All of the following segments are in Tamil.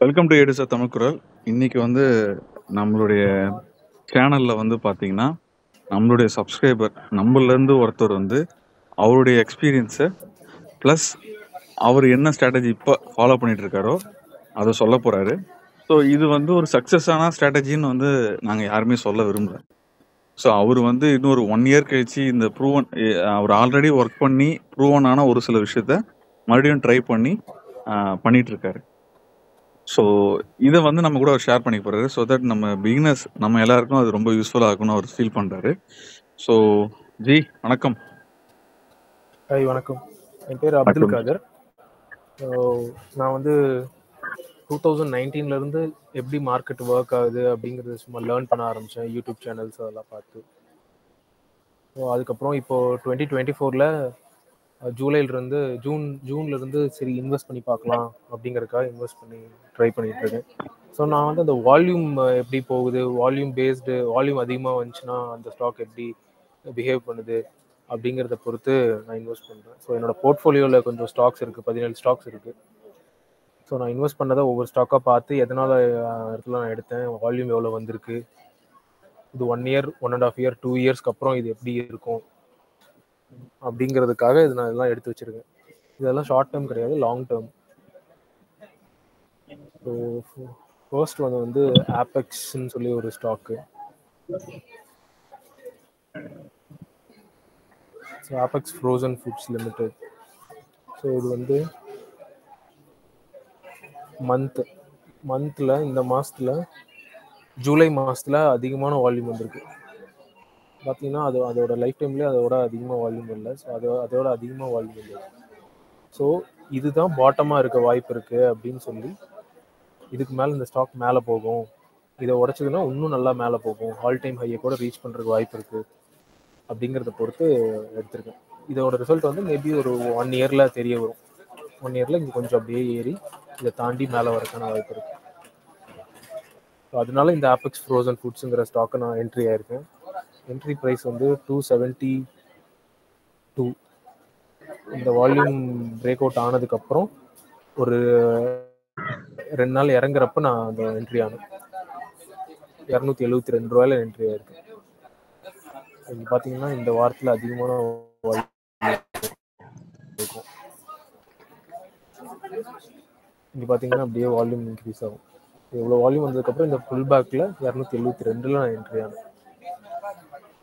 வெல்கம் டு ஏடிசா தமிழ் குரல். இன்னைக்கு வந்து நம்மளுடைய சேனல்ல வந்து பாத்தீங்கன்னா, நம்மளுடைய சப்ஸ்கிரைபர் நம்மள ஒருத்தர் வந்து அவருடைய எக்ஸ்பீரியன்ஸை ப்ளஸ் அவர் என்ன ஸ்ட்ராட்டஜி இப்போ ஃபாலோ பண்ணிட்டு இருக்காரோ அதை சொல்ல போறாரு. ஸோ இது வந்து ஒரு சக்ஸஸான ஸ்ட்ராட்டஜின்னு வந்து நாங்கள் யாருமே சொல்ல விரும்பல. ஸோ அவர் வந்து இன்னொரு 1 இயர் கழிச்சு இந்த ப்ரூவன் அவர் ஆல்ரெடி ஒர்க் பண்ணி ப்ரூவன் ஆன ஒரு சில விஷயத்த மறுபடியும் ட்ரை பண்ணி பண்ணிட்டு இருக்காரு. ஸோ இதை வந்து நம்ம கூட அவர் ஷேர் பண்ணி போறாரு. ஸோ தட் நம்ம பிகினர்ஸ் நம்ம எல்லாருக்கும் அது ரொம்ப யூஸ்ஃபுல்லாக இருக்கும்னு அவர் ஃபீல் பண்றாரு. ஸோ ஜி வணக்கம். ஹாய் வணக்கம், என் பேர் அப்துல் காதர். நான் வந்து 2019 எப்படி மார்க்கெட் ஒர்க் ஆகுது அப்படிங்கிறது சும்மா லேர்ன் பண்ண ஆரம்பித்தேன், யூடியூப் சேனல்ஸ் அதெல்லாம் பார்த்து. ஸோ அதுக்கப்புறம் இப்போது 2024 ஜூலைலேருந்து ஜூன்லேருந்து சரி இன்வெஸ்ட் பண்ணி பார்க்கலாம் அப்படிங்கிறதுக்காக இன்வெஸ்ட் பண்ணி ட்ரை பண்ணிகிட்ருக்கேன். ஸோ நான் வந்து அந்த வால்யூம் எப்படி போகுது, வால்யூம் அதிகமாக வந்துச்சுன்னா அந்த ஸ்டாக் எப்படி பிஹேவ் பண்ணுது அப்படிங்கிறத பொறுத்து நான் இன்வெஸ்ட் பண்ணுறேன். ஸோ என்னோடய போர்ட்ஃபோலியோவில் கொஞ்சம் ஸ்டாக்ஸ் இருக்குது, 17 ஸ்டாக்ஸ் இருக்குது. ஸோ நான் இன்வெஸ்ட் பண்ணதை ஒவ்வொரு ஸ்டாக்காக பார்த்து எதனால் இடத்துல நான் எடுத்தேன், வால்யூம் எவ்வளோ வந்திருக்கு, இது 1 இயர் 1.5 இயர் 2 இயர்ஸ்க்கு அப்புறம் இது எப்படி இருக்கும் அப்படிங்கிறதுக்காக இது நான் இதெல்லாம் எடுத்து வச்சுருக்கேன். இதெல்லாம் ஷார்ட் டேர்ம் கிடையாது, லாங் டேர்ம். ஸோ ஃபர்ஸ்ட் வந்து ஆப்பெக்ஸ்ன்னு சொல்லி ஒரு stock. So Apex frozen foods limited. So இது வந்து மந்தில் இந்த மாதத்தில் ஜூலை மாதத்தில் அதிகமான வால்யூம் வந்திருக்கு. பார்த்தீங்கன்னா அதோட லைஃப் டைம்லேயே அதோட அதிகமாக வால்யூம் இல்லை. ஸோ அதோட அதிகமாக வால்யூம் இல்லை. ஸோ இதுதான் பாட்டமாக இருக்க வாய்ப்பு இருக்குது அப்படின்னு சொல்லி, இதுக்கு மேலே இந்த ஸ்டாக் மேலே போகும், இதை உடச்சதுன்னா இன்னும் நல்லா மேலே போகும், ஆல் டைம் ஹையை கூட ரீச் பண்ணுறதுக்கு வாய்ப்பு இருக்குது அப்படிங்கிறத பொறுத்து எடுத்திருக்கேன். இதோட ரிசல்ட் வந்து மேபி ஒரு 1 இயரில் தெரிய வரும். 1 இயரில் இங்கே கொஞ்சம் அப்படியே ஏறி இதை தாண்டி மேலே வரக்கான வாய்ப்பு இருக்குது. ஸோ அதனால இந்த ஆப்பெக்ஸ் ஃப்ரோசன் ஃபுட்ஸுங்கிற ஸ்டாக்கை நான் என்ட்ரி ஆயிருக்கேன். என்ட்ரி ப்ரைஸ் வந்து 272. இந்த வால்யூம் பிரேக் அவுட் ஆனதுக்கப்புறம் ஒரு 2 நாள் இறங்குறப்ப நான் அந்த என்ட்ரி ஆனேன். 272 ரூபாயில என்ட்ரி ஆயிருக்கேன். இங்கே பார்த்தீங்கன்னா இந்த வாரத்தில் அதிகமான வால்யூம் இருக்கும். இங்கே பார்த்தீங்கன்னா அப்படியே வால்யூம் இன்க்ரீஸ் ஆகும். இவ்வளோ வால்யூம் வந்ததுக்கப்புறம் இந்த ஃபுல் பேக்கில் 272 நான் என்ட்ரி ஆனேன்.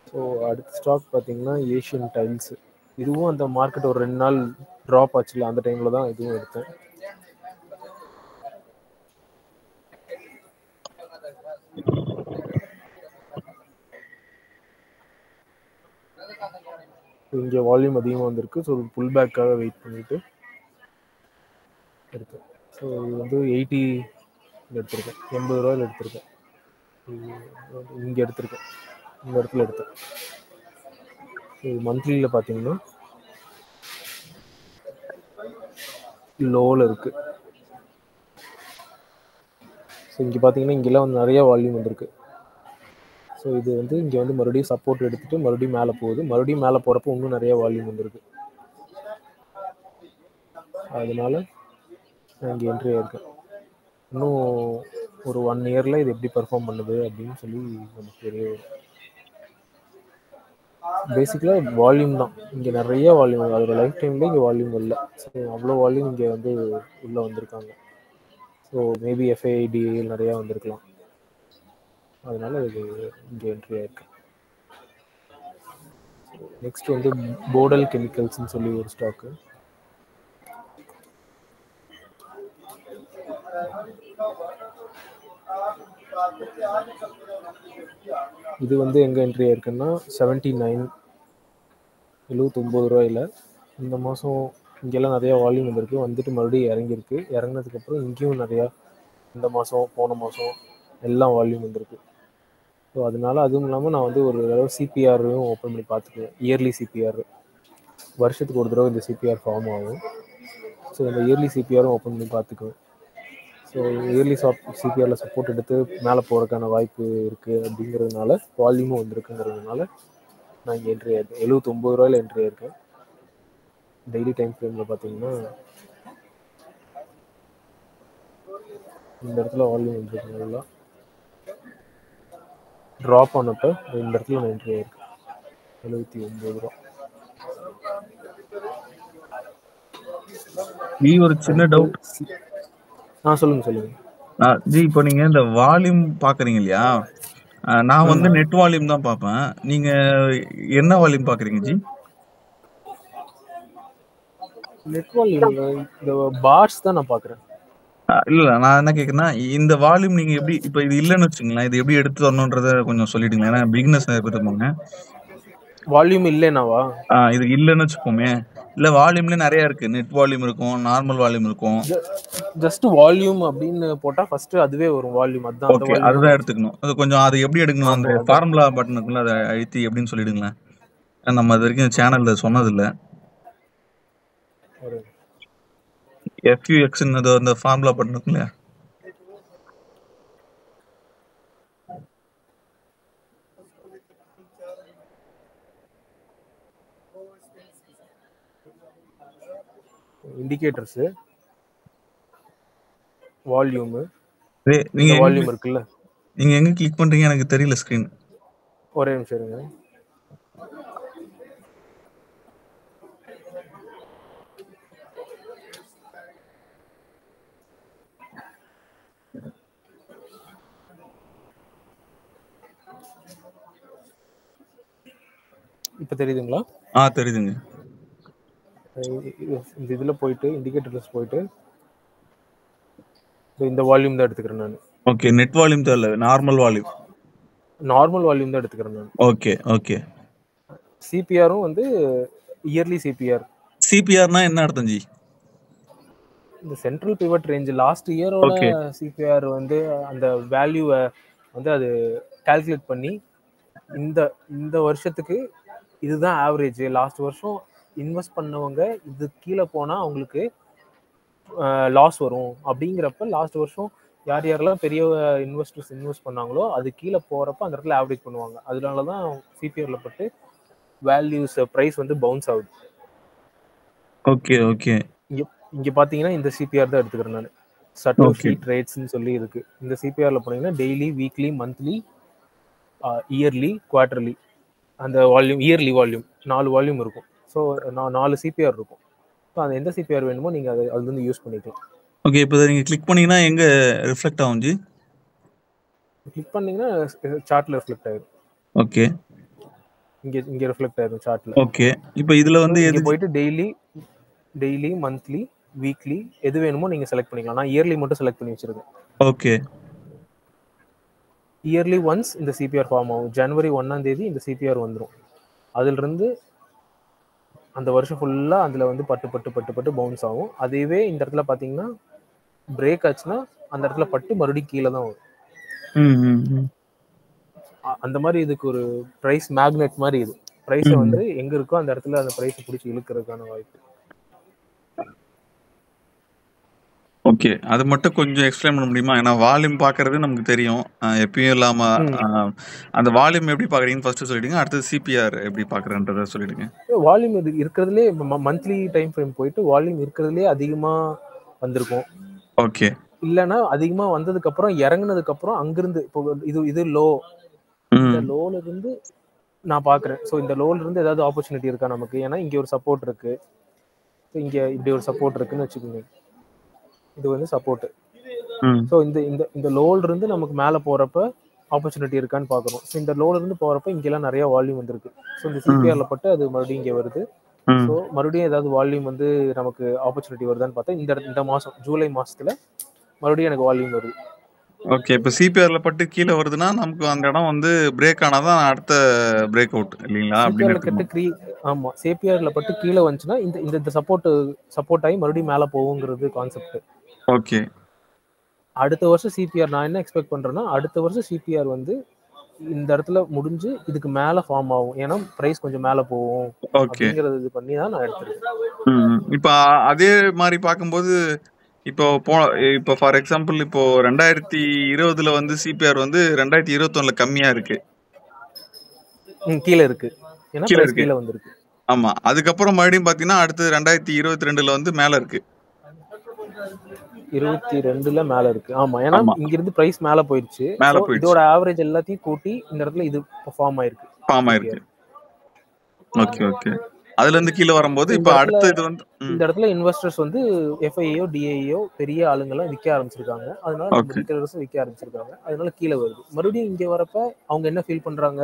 ஸோ அடுத்த ஸ்டாக் பார்த்தீங்கன்னா ஏஷியன் டைல்ஸ். இதுவும் அந்த மார்க்கெட் ஒரு 2 நாள் ட்ராப் ஆச்சுல, அந்த டைமில் தான் இதுவும் எடுத்தேன். இங்கே வால்யூம் அதிகமாக வந்திருக்கு. ஸோ புல் பேக்காக வெயிட் பண்ணிட்டு எடுத்தேன். ஸோ இது வந்து 80 எடுத்திருக்கேன், 80 ரூபாயில் எடுத்திருக்கேன். இங்கே எடுத்திருக்கேன், இந்த இடத்துல எடுத்தேன். இது மந்த்லியில் பார்த்தீங்கன்னா லோவில் இருக்குது. ஸோ இங்கே பார்த்தீங்கன்னா இங்கெல்லாம் வந்து நிறைய வால்யூம் வந்திருக்கு. ஸோ இது வந்து இங்கே வந்து மறுபடியும் சப்போர்ட் எடுத்துகிட்டு மறுபடியும் மேலே போகுது. மறுபடியும் மேலே போகிறப்போ இன்னும் நிறைய வால்யூம் வந்திருக்கு. அதனால நான் இங்கே என்ட்ரி ஆயிருக்கேன். இன்னும் ஒரு 1 இயரில் இது எப்படி பர்ஃபார்ம் பண்ணுது அப்படின்னு சொல்லி நமக்கு தெரிய வரும். பேசிக்கலாக வால்யூம் தான் இங்கே நிறைய வால்யூம். அதோட லைஃப் டைம்லேயே இங்கே வால்யூம் இல்லை. ஸோ அவ்வளோ வால்யூம் இங்கே வந்து உள்ளே வந்திருக்காங்க. ஸோ மேபி எஃப்ஐடி நிறையா வந்திருக்கலாம். அதனால இது இங்கே என்ட்ரி ஆயிருக்கு. நெக்ஸ்ட் வந்து போடல் கெமிக்கல்ஸ்ன்னு சொல்லி ஒரு ஸ்டாக்கு. இது வந்து எங்கே என்ட்ரி ஆயிருக்குன்னா 79 ரூபாயில். இந்த மாதம் இங்கெல்லாம் நிறையா வால்யூம் வந்திருக்கு, வந்துட்டு மறுபடியும் இறங்கியிருக்கு. இறங்கினதுக்கப்புறம் இங்கேயும் நிறையா இந்த மாதம் போன மாதம் எல்லாம் வால்யூம் வந்திருக்கு. ஸோ அதனால அதுவும் இல்லாமல் நான் வந்து ஒரு தடவை சிபிஆரையும் ஓப்பன் பண்ணி பார்த்துக்குவேன். இயர்லி சிபிஆர் வருஷத்துக்கு ஒரு தடவை இந்த சிபிஆர் ஃபார்ம் ஆகும். ஸோ இந்த இயர்லி சிபிஆரும் ஓப்பன் பண்ணி பார்த்துக்குவேன். ஸோ இயர்லி சிபிஆரில் சப்போர்ட் எடுத்து மேலே போகிறதுக்கான வாய்ப்பு இருக்குது அப்படிங்கிறதுனால, வால்யூமும் வந்திருக்குங்கிறதுனால நான் இங்கே என்ட்ரி ஆயிருக்கேன். 79 ரூபாயில் என்ட்ரி ஆயிருக்கேன். டெய்லி டைம் ஃப்ரேமில் பார்த்தீங்கன்னா இந்த இடத்துல வால்யூம் வந்துருக்கு நல்லா. ட்ராப் ஆனப்போ இந்த இடத்துல நான் என்ட்ரி ஆயிருக்கு 79 ரூபா. ஜி ஒரு சின்ன அடுத்து டவுட். சொல்லுங்க. ஜி இப்போ நீங்க இந்த வால்யூம் பாக்குறீங்க இல்லையா? நான் வந்து நெட் வால்யூம் தான் பார்ப்பேன். நீங்க என்ன வால்யூம் பாக்குறீங்க ஜி? நெட் வால்யூம் இந்த பார்ஸ் தான் நான் பார்க்குறேன். இல்ல நான் என்ன கேக்குறேன்னா, இந்த வால்யூம் நீங்க எப்படி இப்ப இது இல்லன்னு வச்சுக்கங்களேன், இது எப்படி எடுத்து வரணும்ன்றத கொஞ்சம் சொல்லிடுங்களேன். ஏன்னா பிகினர்ஸ் நிறைய பேர் இருப்பாங்க. வால்யூம் இல்லைனாவா? இது இல்லன்னு வச்சுப்போமே. இல்ல வால்யூம்ல நிறைய இருக்கு. நெட் வால்யூம் இருக்கும், நார்மல் வால்யூம் இருக்கும். ஜஸ்ட் வால்யூம் அப்படின்னு போட்டா ஃபர்ஸ்ட் அதுவே வரும் வால்யூம். அதான் அந்த ஓகே, வால்யூம் அதுதான் எடுத்துக்கணும். அது கொஞ்சம் அது எப்படி எடுக்கணும்? ஆமா, அந்த அதான். ஃபார்முலா பட்டன் இருக்குல்ல, அதை அழுத்தி எப்படின்னு சொல்லிடுங்களேன். நம்ம இது வரைக்கும் சேனல்ல சொன்னதில்ல. ஒரு FUX அந்த ஃபார்முலா பட்டன் இருக்கு இல்லையா? இண்டிகேட்டர்ஸ் வால்யூம் நீங்க இந்த வால்யூம் இருக்குல்ல, நீங்க எங்க கிளிக் பண்றீங்க எனக்கு தெரியல ஸ்கிரீன். ஒரே நிமிஷம் இருங்க. இப்போ தெரியுதுங்களா? தெரியுதுங்க. இந்த இதில் போயிட்டு இண்டிகேட்டர்ஸ் போயிட்டு இந்த வால்யூம் தான் எடுத்துக்கிறேன் நான். ஓகே, நெட் வால்யூம் தெரியல, நார்மல் வால்யூம். நார்மல் வால்யூம் தான் எடுத்துக்கிறேன் நான். ஓகே. சிபிஆரும் வந்து இயர்லி சிபிஆர். சிபிஆர்னா என்ன அர்த்தம் ஜி? இந்த சென்ட்ரல் பிவட் ரேஞ்ச் லாஸ்ட் இயரோட சிபிஆர் வந்து அந்த வேல்யூவை வந்து அது கால்குலேட் பண்ணி இந்த வருஷத்துக்கு இதுதான் ஆவரேஜ். லாஸ்ட் வருஷம் இன்வெஸ்ட் பண்ணவங்க இது கீழே போனால் அவங்களுக்கு லாஸ் வரும் அப்படிங்கிறப்ப லாஸ்ட் வருஷம் யார் யாரெல்லாம் பெரிய இன்வெஸ்டர்ஸ் இன்வெஸ்ட் பண்ணாங்களோ அது கீழே போகிறப்ப அந்த இடத்துல ஆவரேஜ் பண்ணுவாங்க. அதனால தான் சிபிஆரில் பட்டு வேல்யூஸ் ப்ரைஸ் வந்து பவுன்ஸ் ஆகுது. ஓகே. இங்கே பார்த்தீங்கன்னா இந்த சிபிஆர் தான் எடுத்துக்கிறேன் நான். சட்டோஷி ட்ரேட்ஸ்ன்னு சொல்லி இருக்கு. இந்த சிபிஆரில் போனீங்கன்னா daily, weekly, monthly, yearly, quarterly, அந்த வால்யூம் இயர்லி வால்யூம் 4 வால்யூம் இருக்கும். ஸோ 4 சிபிஆர் இருக்கும். ஸோ அது எந்த சிபிஆர் வேணுமோ நீங்கள் அது வந்து யூஸ் பண்ணிக்கலாம். ஓகே, இப்போ நீங்கள் கிளிக் பண்ணீங்கன்னா எங்கே ரிஃப்ளெக்ட் ஆகும் ஜி? கிளிக் பண்ணீங்கன்னா சார்ட்டில் ரிஃப்ளெக்ட் ஆயிடும். ஓகே, இங்கே ரிஃப்ளெக்ட் ஆயிடும் சார்ட்டில். ஓகே, இப்போ இதில் வந்து இங்கே போயிட்டு டெய்லி, மந்த்லி, வீக்லி எது வேணுமோ நீங்கள் செலக்ட் பண்ணிக்கலாம். நான் இயர்லி மட்டும் செலக்ட் பண்ணி வச்சிருக்கேன். ஓகே. இயர்லி ஒன்ஸ் இந்த சிபிஆர் ஃபார்ம் ஆகும். ஜனவரி 1ஆம் தேதி இந்த சிபிஆர் வந்துடும். அதிலிருந்து அந்த வருஷம் ஃபுல்லாக அதில் வந்து பட்டு பவுன்ஸ் ஆகும். அதுவே இந்த இடத்துல பார்த்தீங்கன்னா பிரேக் ஆச்சுன்னா அந்த இடத்துல பட்டு மறுபடியும் கீழே தான் வரும். அந்த மாதிரி இதுக்கு ஒரு ப்ரைஸ் மேக்னெட் மாதிரி இது. ப்ரைஸை வந்து எங்கே இருக்கோ அந்த இடத்துல அந்த ப்ரைஸை பிடிச்சி இழுக்கிறதுக்கான வாய்ப்பு. ஓகே, அது மட்டும் கொஞ்சம் எக்ஸ்பிளைன் பண்ண முடியுமா? ஏன்னா வால்யூம் பார்க்கறது நமக்கு தெரியும், எப்பயும் இல்லாம அந்த வால்யூம் எப்படி பார்க்குறீங்கன்னு ஃபர்ஸ்ட் சொல்லிடுங்க. அடுத்தது சிபிஆர் எப்படி பார்க்குறேன்றதை சொல்லிடுங்க. வால்யூம் இது இருக்கிறதுலே மந்த்லி டைம் ஃப்ரேம் போயிட்டு வால்யூம் இருக்கிறதுலே அதிகமாக வந்திருக்கும். ஓகே. இல்லைன்னா அதிகமாக வந்ததுக்கப்புறம் இறங்குனதுக்கப்புறம் அங்கிருந்து இப்போ இது லோ, இந்த லோல இருந்து நான் பார்க்குறேன். ஸோ இந்த லோல இருந்து ஏதாவது ஆப்பர்ச்சுனிட்டி இருக்கா நமக்கு? ஏன்னா இங்கே ஒரு சப்போர்ட் இருக்கு, இங்கே இப்படி ஒரு சப்போர்ட் இருக்குன்னு வச்சுக்கோங்க. இது வந்து சப்போர்ட். ஸோ இந்த லோல இருந்து நமக்கு மேலே போறப்ப ஆப்பர்ச்சுனிட்டி இருக்கான்னு பார்க்கணும். ஸோ இந்த லோல இருந்து போறப்ப இங்கெல்லாம் நிறைய வால்யூம் வந்திருக்கு. ஸோ இந்த சிபிஆர்ல பட்டு அது மறுபடியும் இங்கே வருது. ஸோ மறுபடியும் ஏதாவது வால்யூம் வந்து நமக்கு ஆப்பர்ச்சுனிட்டி வருதான்னு பார்த்தா இந்த மாதம் ஜூலை மாசத்துல மறுபடியும் எனக்கு வால்யூம் வருது. ஓகே, இப்போ சிபிஆர்ல பட்டு கீழே வருதுன்னா நமக்கு அந்த இடம் வந்து பிரேக் ஆனாதான் அடுத்த பிரேக் அவுட் இல்லைங்களா? ஆமா, சிபிஆர்ல பட்டு கீழே வந்துச்சுன்னா இந்த சப்போர்ட் ஆகி மறுபடியும் மேலே போகுங்கிறது கான்செப்ட். ஓகே. அடுத்த வருஷம் சிபிஆர் நான் என்ன எக்ஸ்பெக்ட் பண்றேன்னா அடுத்த வருஷம் சிபிஆர் வந்து இந்த இடத்துல முடிஞ்சு இதுக்கு மேல ஃபார்ம் ஆகும். ஏன்னா பிரைஸ் கொஞ்சம் மேல போகும் அப்படிங்கறது இது பண்ணி தான் நான் எடுத்துருக்கேன். இப்போ அதே மாதிரி பார்க்கும்போது இப்போ ஃபார் எக்ஸாம்பிள் இப்போ 2020 வந்து சிபிஆர் வந்து 2021 கம்மியா இருக்கு, கீழே இருக்கு, கீழே வந்திருக்கு. ஆமா, அதுக்கப்புறம் மறுபடியும் பாத்தீங்கன்னா அடுத்து 2022 வந்து மேல இருக்கு. 22ல மேல இருக்கு. ஆமா. ஏன்னா ஆமா. இங்கிருந்து பிரைஸ் மேல போயிருச்சு. மேல சோ போயிடுச்சு. இதோட ஆவரேஜ் எல்லாத்தையும் கூட்டி இந்த இடத்துல இது ஃபார்ம் ஆயிருக்கு. Form CPR. ஆயிருக்கு. Okay, okay. அதுலருந்து கீழ வரும்போது இந்த இப்ப இடத்துல அடுத்த இது வந்து இந்த இடத்துல இன்வெஸ்டர்ஸ் வந்து FIAயோ, DIAயோ பெரிய ஆளுங்கலாம் விக்க ஆரம்பிச்சிருக்காங்க. அதனால நம்ம ஓகே. ரீட்டைலர்ஸும் விக்க ஆரம்பிச்சிருக்காங்க. அதனால கீழ வருது. மறுபடியும் இங்க வரப்ப அவங்க என்ன ஃபீல் பண்றாங்க?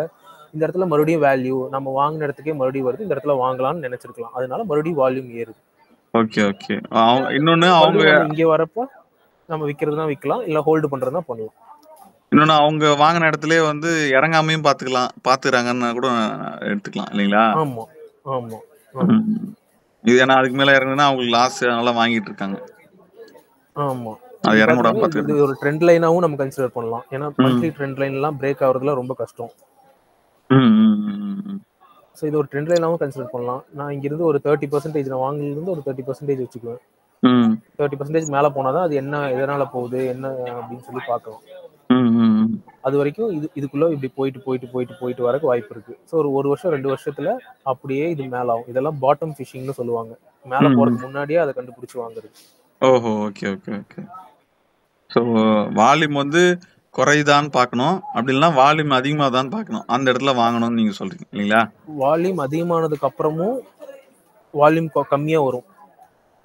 இந்த இடத்துல மறுபடியும் வேல்யூ நம்ம வாங்குன இடத்துக்கே மறுபடியும் வருது. இந்த இடத்துல வாங்கலாம்னு நினைச்சிருக்கலாம். அதனால மறுபடியும் வால்யூம் ஏறுது. Okay, okay. இன்னொன்னு அவங்க மறுபடியும் நம்ம இங்க வரப்ப நம்ம விக்கிறதுனா விக்கலாம். இல்ல ஹோல்டு பண்றதுனா பண்ணலாம். இன்னொன்னு அவங்க வாங்குன இடத்துலயே வந்து இறங்காமையும் பாத்துக்கிறாங்கன்னு கூட எடுத்துக்கலாம் இல்லைங்களா? ஆமா, ஆமா, ஆமா, ம். இது ஏன்னா அதுக்கு மேல இறங்குனா அவங்களுக்கு லாஸ் அதனால வாங்கிட்டு இருக்காங்க. ஆமா. அது இது இறங்க விடாம பாத்தீங்கன்னா, இது இது பாத்துக்கிறாங்க. ஒரு ட்ரெண்ட் லைனாவும் நம்ம கன்சிடர் பண்ணலாம். ஏன்னா ம். மந்த்லி ட்ரெண்ட் லைன்லாம் பிரேக் ஆகுறதுலாம் ரொம்ப கஷ்டம். ம், ம், ம், ம். ஸோ இது ஒரு ட்ரெண்ட் லைனாவும் கன்சிடர் பண்ணலாம். நான் இங்கிருந்து ஒரு 30% நான் வாங்குனதுலேருந்து ஒரு 30% வச்சுக்குவேன். ம். 30% மேல போனா தான் அது என்ன எதனால போகுது, என்ன அப்படின்னு சொல்லி பார்க்கலாம். ம், ம், அது வரைக்கும் இதுக்குள்ள இப்படி போயிட்டு வரக்கு வாய்ப்பு இருக்கு. ஸோ ஒரு 1 வருஷம் 2 வருஷத்துல அப்படியே இது மேல ஆகும். இதெல்லாம் பாட்டம் ஃபிஷிங்னு சொல்லுவாங்க. மேல ம், ம். போறதுக்கு முன்னாடியே அதை கண்டுபிடிச்சு வாங்குறது. ஓஹோ! Okay, okay, okay. So volume வந்து குறையுதான்னு பார்க்கணும். அப்படி இல்லன்னா வால்யூம் அதிகமாகுதான்னு பார்க்கணும். அந்த இடத்துல வாங்கணும்னு நீங்க சொல்றீங்க இல்லைங்களா? வால்யூம் அதிகமானதுக்கு அப்புறமும் வால்யூம் கம்மியா வரும்.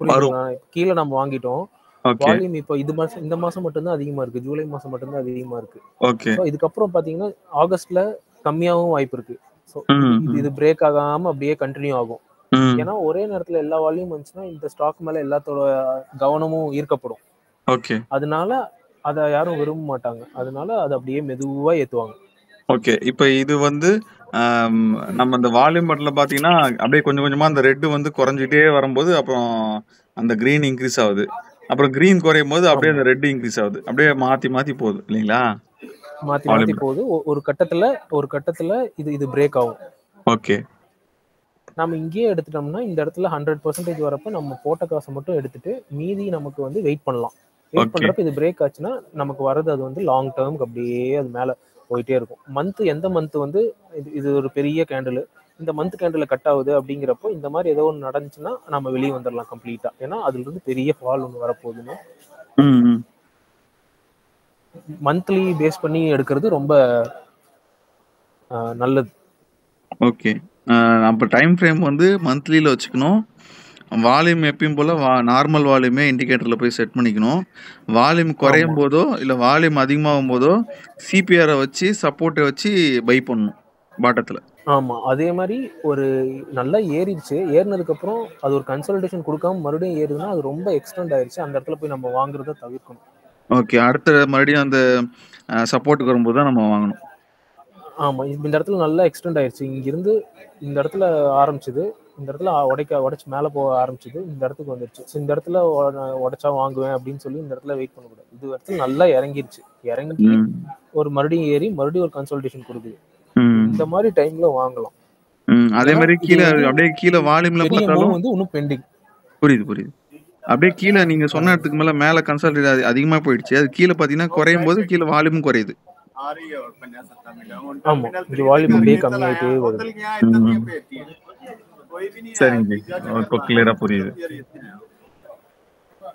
வரும். புரியுதுங்களா? கீழ நம்ம வாங்கிட்டோம். ஓகே, வால்யூம் இப்போ இந்த மாசம் மட்டும் தான் அதிகமா இருக்கு. ஜூலை மாசம் மட்டும் தான் அதிகமா இருக்கு. ஓகே. ஸோ இதுக்கப்புறம் பார்த்தீங்கன்னா, ஆகஸ்ட்ல கம்மியாகவும் வாய்ப்பு இருக்கு. ஸோ இது ம், இது ம், இது பிரேக் ஆகாம அப்படியே கன்டின்யூ ஆகும். ம். ஏன்னா ஒரே நேரத்துல எல்லா வால்யூம் வந்துச்சுன்னா, இந்த ஸ்டாக் மேல எல்லாத்தோட கவனமும் ஈர்க்கப்படும். ஓகே, அதனால அத யாரும் விரும்ப மாட்டாங்க. அதனால அத அப்படியே மெதுவா ஏத்துவாங்க. ஓகே. இப்ப இது வந்து அம் நம்ம இந்த வால்யூம் பட்டன்ல பார்த்தீங்கன்னா, அப்படியே கொஞ்சம் கொஞ்சமா அந்த ரெட் வந்து குறைஞ்சுட்டே வரும்போது, அப்புறம் அந்த கிரீன் இன்கிரீஸ் ஆகுது. அப்புறம் கிரீன் குறையும்போது அப்படியே ஆமா. அந்த ரெட் இன்கிரீஸ் ஆகுது. அப்படியே மாத்தி மாத்தி போகுது இல்லைங்களா? மாத்தி மாத்தி வால்யூம். போகுது. ஒரு கட்டத்துல இது இது பிரேக் ஆகும். ஓகே, நம்ம இங்கேயே எடுத்துட்டோம்னா, இந்த இடத்துல 100% வரப்ப நம்ம போட்ட காச மட்டும் எடுத்துட்டு, மீதி நமக்கு வந்து வெயிட் பண்ணலாம். Wait okay. பண்றப்ப இது பிரேக் ஆச்சுன்னா, நமக்கு வர்றது அது வந்து லாங் டேர்ம்க்கு அப்படியே அது மேல போயிட்டே இருக்கும். எந்த மந்த் வந்து இது இது ஒரு பெரிய கேண்டில். இந்த மந்த் கேண்டில்ல கட் ஆகுது அப்படிங்கிறப்போ, இந்த மாதிரி ஏதோ ஒண்ணு நடந்துச்சுன்னா, நம்ம வெளிய வந்துரலாம் கம்ப்ளீட்டா. ஏன்னா, அதிலிருந்து பெரிய ஃபால் ஒண்ணு வரப்போகுதுன்னு. ம், ம். மந்த்லி பேஸ் பண்ணி எடுக்கிறது ரொம்ப நல்லது. ஓகே. அப்ப டைம் ஃப்ரேம் வந்து மந்த்லில வச்சுக்கணும். வால்யூம் எப்பயும் போல நார்மல் வால்யூமே இண்டிகேட்டர்ல போய் செட் பண்ணிக்கணும். வால்யூம் ஆமா, குறையும் போதோ, இல்ல வால்யூம் அதிகமாகும் போதோ, சிபிஆர வச்சு சப்போர்ட்ட வச்சு பை பண்ணணும். பாட்டத்துல. ஆமா. அதே மாரி ஒரு நல்லா ஏறிடுச்சு. ஏறுனதுக்கப்புறம் அது ஒரு கன்சாலிடேஷன் குடுக்காம மறுபடியும் ஏறுதுன்னா, அது ரொம்ப எக்ஸ்டெண்ட் ஆயிருச்சு. அந்த இடத்துல போய் நம்ம வாங்குறத தவிர்க்கணும். ஓகே. அடுத்த மறுபடியும் அந்த சப்போர்ட்க்கு வரும்போது தான் நம்ம வாங்கணும். ஆமா. இந்த இடத்துல நல்லா எக்ஸ்டெண்ட் ஆயிருச்சு. இங்கிருந்து இந்த இடத்துல ஆரம்பிச்சது. இந்த இடத்துல உடைச்சு மேல போக ஆரம்பிச்சது. இந்த இடத்துக்கு வந்துருச்சு. ஸோ இந்த இடத்துல உடைச்சா வாங்குவேன் அப்படின்னு சொல்லி இந்த இடத்துல வெயிட் பண்ணக்கூடாது. இது இடத்துல நல்லா இறங்கிருச்சு. இறங்கி ம். ஒரு மறுபடியும் ஏறி மறுபடியும் ஒரு கன்சாலிடேஷன் குடுக்குது. ம். இந்த மாரி டைம்ல வாங்கலாம். ம். அதே ஏன்னா மாரி இது கீழ வந்து அப்படியே கீழ வால்யூம்ல பெரிய மூவ் பார்த்தாலும் வந்து இன்னும் பெண்டிங். புரியுது, புரியுது. அப்படியே கீழ நீங்க சொன்ன இடத்துக்கு மேல கன்சாலிடேட் அதிகமா போயிடுச்சு. அது கீழ பார்த்தீங்கன்னா குறையும்போது கீழ வால்யூமும் குறையுது. ஆமா. இது வால்யூம் அப்படியே கம்மியாயிட்டே வருது. ம். சரிங்க ஜி. இப்போ கிளியரா புரியுது.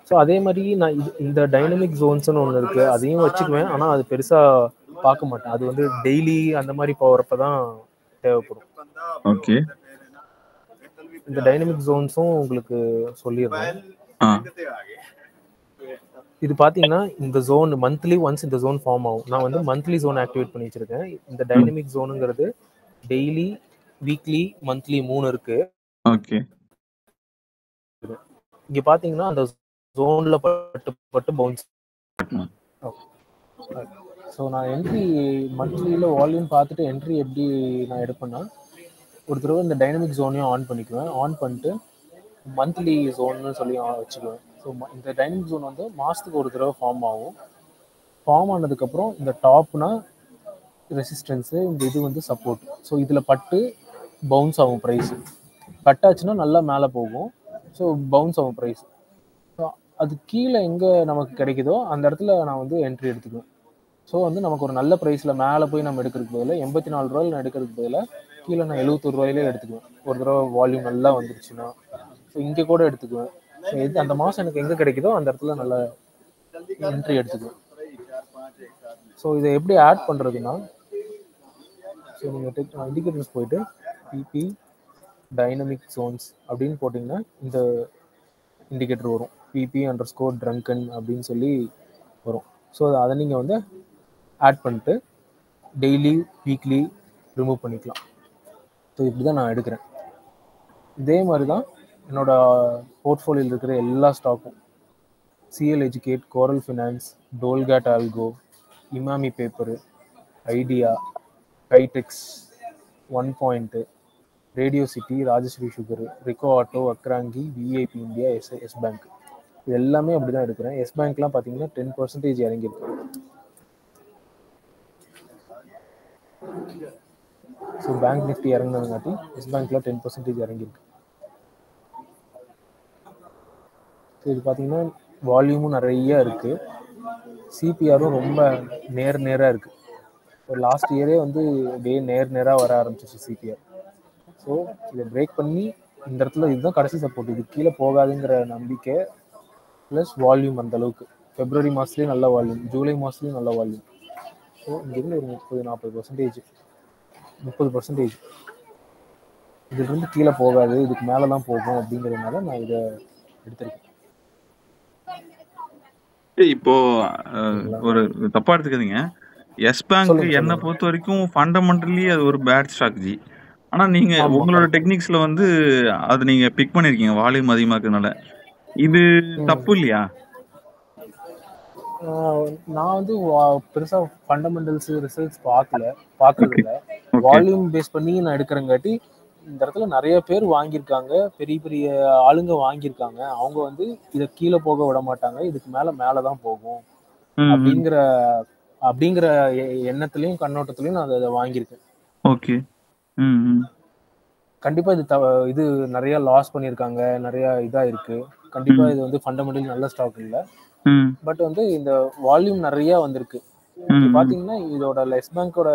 ஸோ அதே மாரி நான் இந்த டைனமிக் ஜோன்ஸ்ன்னு ஒண்ணு இருக்கு. அதையும் வச்சுக்குவேன். ஆனா அது பெருசா பார்க்க மாட்டேன். அது வந்து டெய்லி அந்த மாரி போறப்ப தான் தேவைப்படும். ஓகே. இந்த டைனமிக் ஜோன்ஸும் உங்களுக்கு சொல்லிடுறேன். ஆ. இது பார்த்தீங்கன்னா, இந்த ஜோன் மந்த்லி ஒன்ஸ் இந்த ஜோன் ஃபார்ம் ஆகும். நான் வந்து மந்த்லி ஜோன் ஆக்டிவேட் பண்ணி வச்சிருக்கேன். இந்த ம். டைனமிக் ஜோனுங்கிறது டெய்லி, வீக்லி, மந்த்லி 3 இருக்கு. ஓகே. இங்க பார்த்தீங்கன்னா, அந்த ஜோன்ல பட்டு பவுன்ஸ். ம். ஸோ நான் என்ட்ரி மந்த்லியில் வால்யூம் பார்த்துட்டு என்ட்ரி எப்படி நான் எடுப்பேன்னா, ஒரு தடவை இந்த டைனமிக் ஜோனையும் ஆன் பண்ணிக்குவேன். ஆன் பண்ணிட்டு மந்த்லி ஜோன்னு சொல்லி வச்சுக்குவேன். ஸோ இந்த டைனமிக் ஜோன் வந்து மாதத்துக்கு ஒரு தடவை ஃபார்ம் ஆகும். ஃபார்ம் ஆனதுக்கப்புறம் இந்த டாப்னா ரெசிஸ்டன்ஸு, இந்த இது வந்து சப்போர்ட். ஸோ இதில் பட்டு பவுன்ஸ் ஆகும் ப்ரைஸு. கட் ஆச்சுன்னா நல்லா மேலே போகும். ஸோ பவுன்ஸ் ஆகும் ப்ரைஸ். ஸோ அது கீழே எங்கே நமக்கு கிடைக்குதோ அந்த இடத்துல நான் வந்து என்ட்ரி எடுத்துக்குவேன். ஸோ வந்து நமக்கு ஒரு நல்ல ப்ரைஸில் மேலே போய் நம்ம எடுக்கிறதுக்கு பதிலாக 84 ரூபாயில் நான் எடுக்கிறதுக்கு பதிலாக கீழே நான் 71 ரூபாயிலே எடுத்துக்குவேன். ஒரு தடவை வால்யூம் நல்லா வந்துருச்சுன்னா. ஸோ இங்கே கூட எடுத்துக்குவேன். ஸோ அந்த மாதம் எனக்கு எங்கே கிடைக்குதோ அந்த இடத்துல நல்லா என்ட்ரி எடுத்துக்கலாம். ஸோ இதை எப்படி ஆட் பண்ணுறதுன்னா, ஸோ நீங்கள் இண்டிகேட்டர்ஸ் போயிட்டு பிபி டைனமிக் ஜோன்ஸ் அப்படின்னு போட்டிங்கன்னா இந்த இண்டிகேட்டர் வரும். PP_drunken அப்படின்னு சொல்லி வரும். ஸோ அதை நீங்கள் வந்து ஆட் பண்ணிட்டு டெய்லி வீக்லி ரிமூவ் பண்ணிக்கலாம். ஸோ இப்படி தான் நான் எடுக்கிறேன். இதே மாதிரி தான் என்னோட போர்ட்ஃபோலியோவில் இருக்கிற எல்லா ஸ்டாக்கும் CL Educate, Coral Finance, Dolgat Algo, Emami Paper, Idea, Kitex, 1 Point, Radio City, Rajshree Sugar, Rico Auto, அக்ராங்கி, விஐபி இந்தியா, எஸ் பேங்க், இது எல்லாமே அப்படி தான் எடுக்கிறேன். எஸ் பேங்க்லாம் பார்த்தீங்கன்னா 10% இறங்கியிருக்கு. ஸோ பேங்க் நிஃப்டி இறங்கினதுங்காட்டி எஸ் பேங்க்கில் 10% இறங்கியிருக்கு. ஸோ இது பார்த்தீங்கன்னா வால்யூமும் நிறைய இருக்குது, சிபிஆரும் ரொம்ப நேராக இருக்குது. இப்போ லாஸ்ட் இயரே வந்து அப்படியே நேராக வர ஆரம்பிச்சிச்சு சிபிஆர். ஸோ இதை பிரேக் பண்ணி இந்த இடத்துல இதுதான் கடைசி சப்போர்ட், இது கீழே போகாதுங்கிற நம்பிக்கை ப்ளஸ் வால்யூம் அந்த அளவுக்கு. பிப்ரவரி மாதத்துலேயும் நல்ல வால்யூம், ஜூலை மாதத்துலேயும் நல்ல வால்யூம். ஸோ இங்கேருந்து ஒரு 30-40% இதுலேருந்து கீழே போகாது, இதுக்கு மேலே தான் போகும் அப்படிங்கிறதுனால நான் இதை எடுத்திருக்கேன். இப்போ ஒரு தப்பா எடுத்துக்காதீங்க, எஸ் பேங்க் என்னை பொறுத்த வரைக்கும் ஃபண்டமெண்டலி அது ஒரு பேட் ஸ்ட்ராட்டஜி. ஆனா நீங்க உங்களோட டெக்னிக்ஸ்ல வந்து அது நீங்க பிக் பண்ணிருக்கீங்க வால்யூம் அதிகமா இருக்கிறதுனால, இது தப்பு இல்லையா? நான் வந்து பெருசா ஃபண்டமெண்டல்ஸ் ரிசல்ட்ஸ் பார்க்கறது இல்லை. வால்யூம் பேஸ் பண்ணி நான் எடுக்கிறங்காட்டி இந்த இடத்துல நிறைய பேர் வாங்கியிருக்காங்க, பெரிய பெரிய ஆளுங்க வாங்கியிருக்காங்க. அவங்க வந்து இதை கீழே போக விட மாட்டாங்க, இதுக்கு மேலே தான் போகும் அப்படிங்கிற எண்ணத்துலையும் கண்ணோட்டத்துலையும் நான் அதை வாங்கியிருக்கேன். ஓகே. கண்டிப்பா இது நிறைய லாஸ் பண்ணியிருக்காங்க, நிறைய இதா இருக்கு. கண்டிப்பா இது வந்து ஃபண்டமெண்டலி நல்ல ஸ்டாக் இல்லை. பட் வந்து இந்த வால்யூம் நிறைய வந்திருக்கு. பாத்தீங்கன்னா இதோட எஸ் பேங்கோட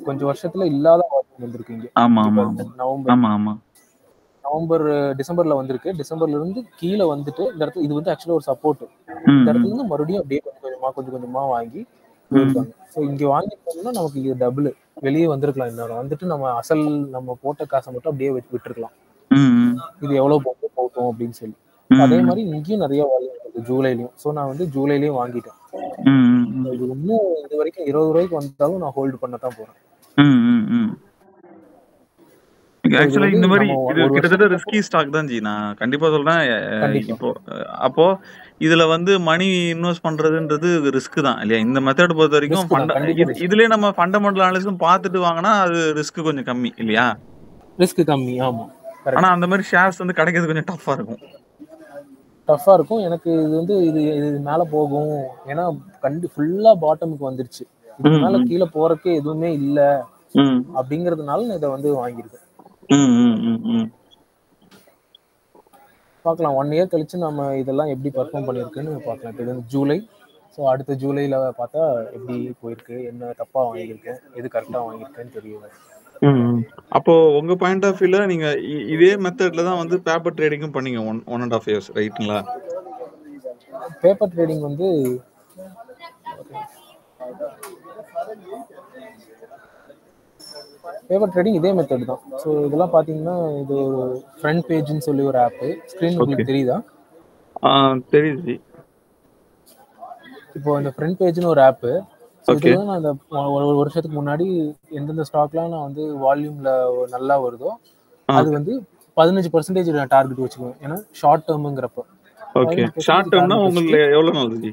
கொஞ்சம் வருஷத்துல இல்லாத வால்யூம் வந்திருக்கு இங்க. நவம்பர் டிசம்பர்ல வந்திருக்கு. டிசம்பர்ல இருந்து கீழே வந்துட்டு இந்த இடத்துல இது வந்து ஆக்சுவலா ஒரு சப்போர்ட். இந்த இடத்துல இருந்து மறுபடியும் அப்படியே கொஞ்சம் கொஞ்சமா வாங்கி போயிருக்காங்க. ஸோ இங்க வாங்கிட்டோம்னா நமக்கு இது டபுள் வெளியே வந்திருக்கலாம். இன்னொரு வந்துட்டு நம்ம போட்ட காசை மட்டும் அப்படியே விட்டுருக்கலாம். இது எவ்வளவு போகும் அப்படின்னு சொல்லி. அதே மாதிரி இங்கேயும் நிறைய வால்யூம் இருக்கு ஜூலைலயும். ஸோ நான் வந்து ஜூலைலயும் வாங்கிட்டேன். இது இன்னும் இது வரைக்கும் 20 ரூபாய்க்கு வந்தாலும் நான் ஹோல்டு பண்ண தான் போறேன். ஆக்சுவலா இந்த மாதிரி இது கிட்டத்தட்ட ரிஸ்கி ஸ்டாக் தான் ஜி, நான் கண்டிப்பா சொல்றேன். இப்போ அப்போ இதுல வந்து மணி இன்வெஸ்ட் பண்றதுன்றது ரிஸ்க் தான் இல்லையா? இந்த மெத்தட் பொறுத்த வரைக்கும் இதுலயே நம்ம ஃபண்டமெண்டல் அனாலிசிஸ் பார்த்துட்டு வாங்கினா அது ரிஸ்க் கொஞ்சம் கம்மி இல்லையா? ரிஸ்க் கம்மி, ஆமா. ஆனா அந்த மாதிரி ஷேர்ஸ் வந்து கிடைக்கிறது கொஞ்சம் டஃப்பா இருக்கும். எனக்கு இது வந்து இது மேல போகும், ஏன்னா ஃபுல்லா பாட்டமுக்கு வந்துருச்சு. இது மேல கீழே போறதுக்கு எதுவுமே இல்ல அப்படிங்கறதுனால நான் இதை வந்து வாங்கியிருக்கேன். பார்க்கலாம் 1 இயர் கழிச்சு நம்ம இதெல்லாம் எப்படி பர்ஃபார்ம் பண்ணியிருக்குன்னு பார்க்கலாம். இப்போ இது ஜூலை. ஸோ அடுத்த ஜூலைல பார்த்தா எப்படி போயிருக்கு, என்ன தப்பா வாங்கியிருக்கேன், எது கரெக்டா வாங்கியிருக்கேன்னு தெரியும். அப்போ உங்க பாயிண்ட் ஆஃப் வியூல நீங்க இதே மெத்தட்ல தான் வந்து பேப்பர் ட்ரேடிங்கும் பண்ணீங்க 1.5 years ரைட்டுங்களா? பேப்பர் ட்ரேடிங் வந்து பேப்பர் ட்ரேடிங் இதே மெத்தட் தான். ஸோ இதெல்லாம் பார்த்தீங்கன்னா இது ஒரு ஃப்ரண்ட் பேஜ்னு சொல்லி ஒரு ஆப். ஸ்க்ரீன் உங்களுக்கு தெரியுதா? தெரியுது. இப்போ இந்த ஃப்ரண்ட் பேஜ்னு ஒரு ஆப். இதெல்லாம் நான் இந்த ஒரு வருஷத்துக்கு முன்னாடி எந்தெந்த ஸ்டாக்லாம் நான் வந்து வால்யூம்ல நல்லா வருதோ அது வந்து 15% நான் டார்கெட் வச்சுக்குவேன். ஏன்னா ஷார்ட் டேர்ம்ங்கிறப்ப. ஓகே. ஷார்ட் டேர்ம்னா உங்களுக்கு எவ்வளவு நாள் ஜி?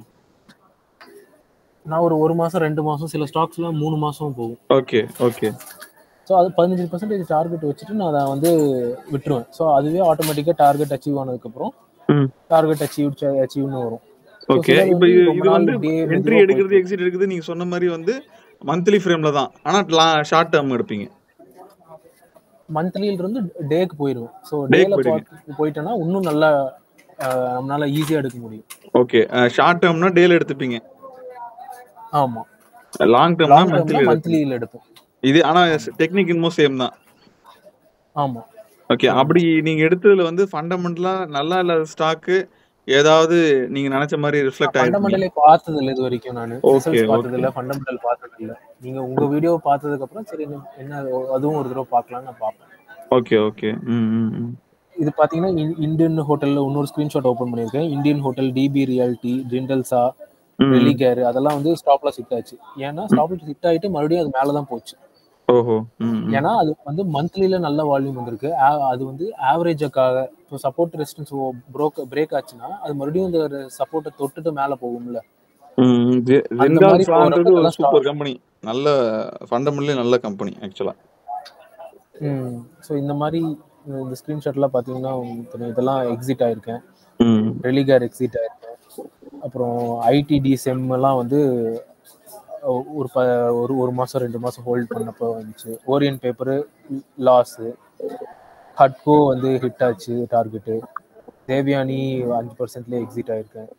நான் ஒரு மாசம் 2 மாசம், சில ஸ்டாக்ஸ்லாம் 3 மாசம் போகும். ஓகே. ஸோ அது 15% டார்கெட் வச்சுட்டு நான் அதை வந்து விட்டுருவேன். ஸோ அதுவே ஆட்டோமேட்டிக்காக டார்கெட் அச்சீவ் ஆனதுக்கப்புறம் டார்கெட் அச்சீவ்னு வரும். ஓகே. இப்போ இது வந்து என்ட்ரி எடுக்கிறது எக்ஸிட் எடுக்கிறது நீங்க சொன்ன மாதிரி வந்து மந்த்லி ஃப்ரேம்ல தான், ஆனா ஷார்ட் டேர்ம் எடுப்பீங்க. மந்த்லியில இருந்து டேக்கு போயிடுவேன். ஸோ டேல போயிட்டேன்னா இன்னும் நல்லா நம்மளால ஈஸியா எடுக்க முடியும். ஓகே. ஷார்ட் டேர்ம்னா டேல எடுத்துப்பீங்க. ஆமா. லாங் டேர்ம்னா மந்த்லியில எடுப்போம். இது ஆனா டெக்னிக் இன்னும் சேம் தான். ஆமா. ஓகே. அப்படி நீங்க எடுத்ததுல வந்து ஃபண்டமெண்டலா நல்லா இல்லாத ஸ்டாக் ஏதாவது நீங்க நினைச்ச மாதிரி ரிஃப்ளெக்ட் ஆயிருக்குங்களா? ஃபண்டமெண்டலே பார்த்தது இல்ல இது வரைக்கும் நானு. ஓகே, ரிசல்ட்ஸ் பார்த்தது ஓகே. இல்ல. ஃபண்டமெண்டல் பார்த்தது இல்ல. நீங்க உங்க வீடியோ பார்த்ததுக்கு அப்புறம் சரி என்ன அதுவும் ஒரு தடவ பார்க்கலாம்னு நான் பார்ப்பேன். Okay, okay. ம், ம், ம். இது பார்த்தீங்கன்னா, இந்தியன் ஹோட்டல்ல இன்னொரு ஸ்கிரீன்ஷாட் ஓப்பன் பண்ணியிருக்கேன். இந்தியன் ஹோட்டல், டிபி ரியாலிட்டி, ஜிண்டல்ஸா, ம், ரெலிகேர் அதெல்லாம் வந்து ஸ்டாப் லாஸ் ஹிட் ஆச்சு. ஏன்னா, ம். ஸ்டாப் லாஸ் ஹிட் ஆயிட்டு மறுபடியும் அது மேல தான் போச்சு. ஓஹோ! ம், ம். ஏன்னா, அது வந்து மந்த்லில நல்ல வால்யூம் வந்திருக்கு. அது வந்து ஆவரேஜுக்காக இப்போ சப்போர்ட் ரெசிஸ்டன்ஸ் பிரேக் ஆச்சுன்னா, அது மறுபடியும் இந்த சப்போர்ட்ட தொட்டுட்டு மேல போகும்ல. ம். அந்த மாரி போறப்ப ஜிண்டால்ஸான்றது ஒரு இதெல்லாம் சூப்பர் கம்பெனி. நல்ல ஃபண்டமெண்டலி நல்ல கம்பெனி ஆக்சுவலா. ஸோ இந்த மாரி இந்த ஸ்க்ரீன்ஷாட்லாம் பார்த்தீங்கன்னா, இதெல்லாம் எக்ஸிட் ஆயிருக்கேன். ம். ரெலிகேர் எக்ஸிட் ஆயிருக்கேன். அப்புறம் ஐடிடி செம் எல்லாம் வந்து ஒரு ஒரு 1 மாசம் 2 மாசம் ஹோல்ட் பண்ணப்போ வந்துச்சு. Orient paper loss. ஹட்கோ வந்து ஹிட் ஆச்சு டார்கெட்டு. தேவயானி 5%லேயே எக்ஸிட் ஆயிருக்கேன்.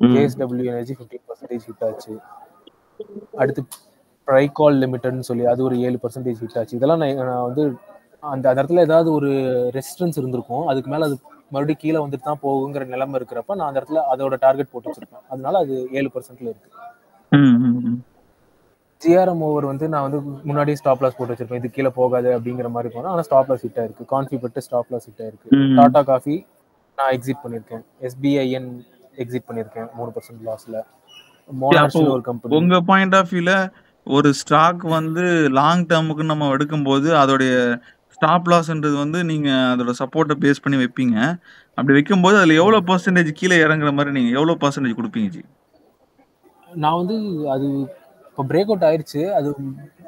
ம். ஜேஎஸ்டபிள்யூ எனர்ஜி 15% ஹிட் ஆச்சு. அடுத்து ட்ரைகால் லிமிடெட்னு சொல்லி அது ஒரு 7% ஹிட் ஆச்சு. இதெல்லாம் நான் வந்து அந்த இடத்துல ஏதாவது ஒரு ரெசிஸ்டன்ஸ் இருந்திருக்கும். அதுக்கு மேல அது மறுபடியும் கீழ வந்துட்டு தான் போகுங்கிற நிலைமை இருக்கிறப்ப நான் அந்த இடத்துல அதோட டார்கெட் போட்டு வச்சிருப்பேன். அதனால அது 7%ல இருக்கு. ம், ம், ம். ஜிஆர்எம் ஓவர் வந்து நான் வந்து முன்னாடியே ஸ்டாப் லாஸ் போட்டு வச்சிருப்பேன். இது கீழ போகாது அப்படிங்கிற மாதிரி போனேன். ஆனா ஸ்டாப் லாஸ் ஹிட் ஆயிருக்கு. கான்ஃபிபெட் ஸ்டாப் லாஸ் ஹிட் ஆயிருக்கு. ம். டாடா காஃபி நான் எக்ஸிட் பண்ணியிருக்கேன். எஸ்பிஐஎன் எக்ஸிட் பண்ணியிருக்கேன் 3% லாஸ்ல. அப்போ மோனார்ச்னு ஒரு கம்பெனி. உங்க பாயிண்ட் ஆஃப் வியூல ஒரு ஸ்டாக் வந்து லாங் டேர்முக்கு நம்ம எடுக்கும்போது அதோடைய ஸ்டாப் லாஸ்ன்றது வந்து நீங்க அதோட சப்போர்ட்டை பேஸ் பண்ணி வைப்பீங்க. அப்படி வைக்கும்போது அதுல எவ்வளவு பெர்சன்டேஜ் கீழே இறங்குற மாதிரி நீங்க எவ்வளவு பெர்சன்டேஜ் கொடுப்பீங்க ஜி? நான் வந்து அது இப்போ பிரேக் அவுட் ஆயிருச்சு.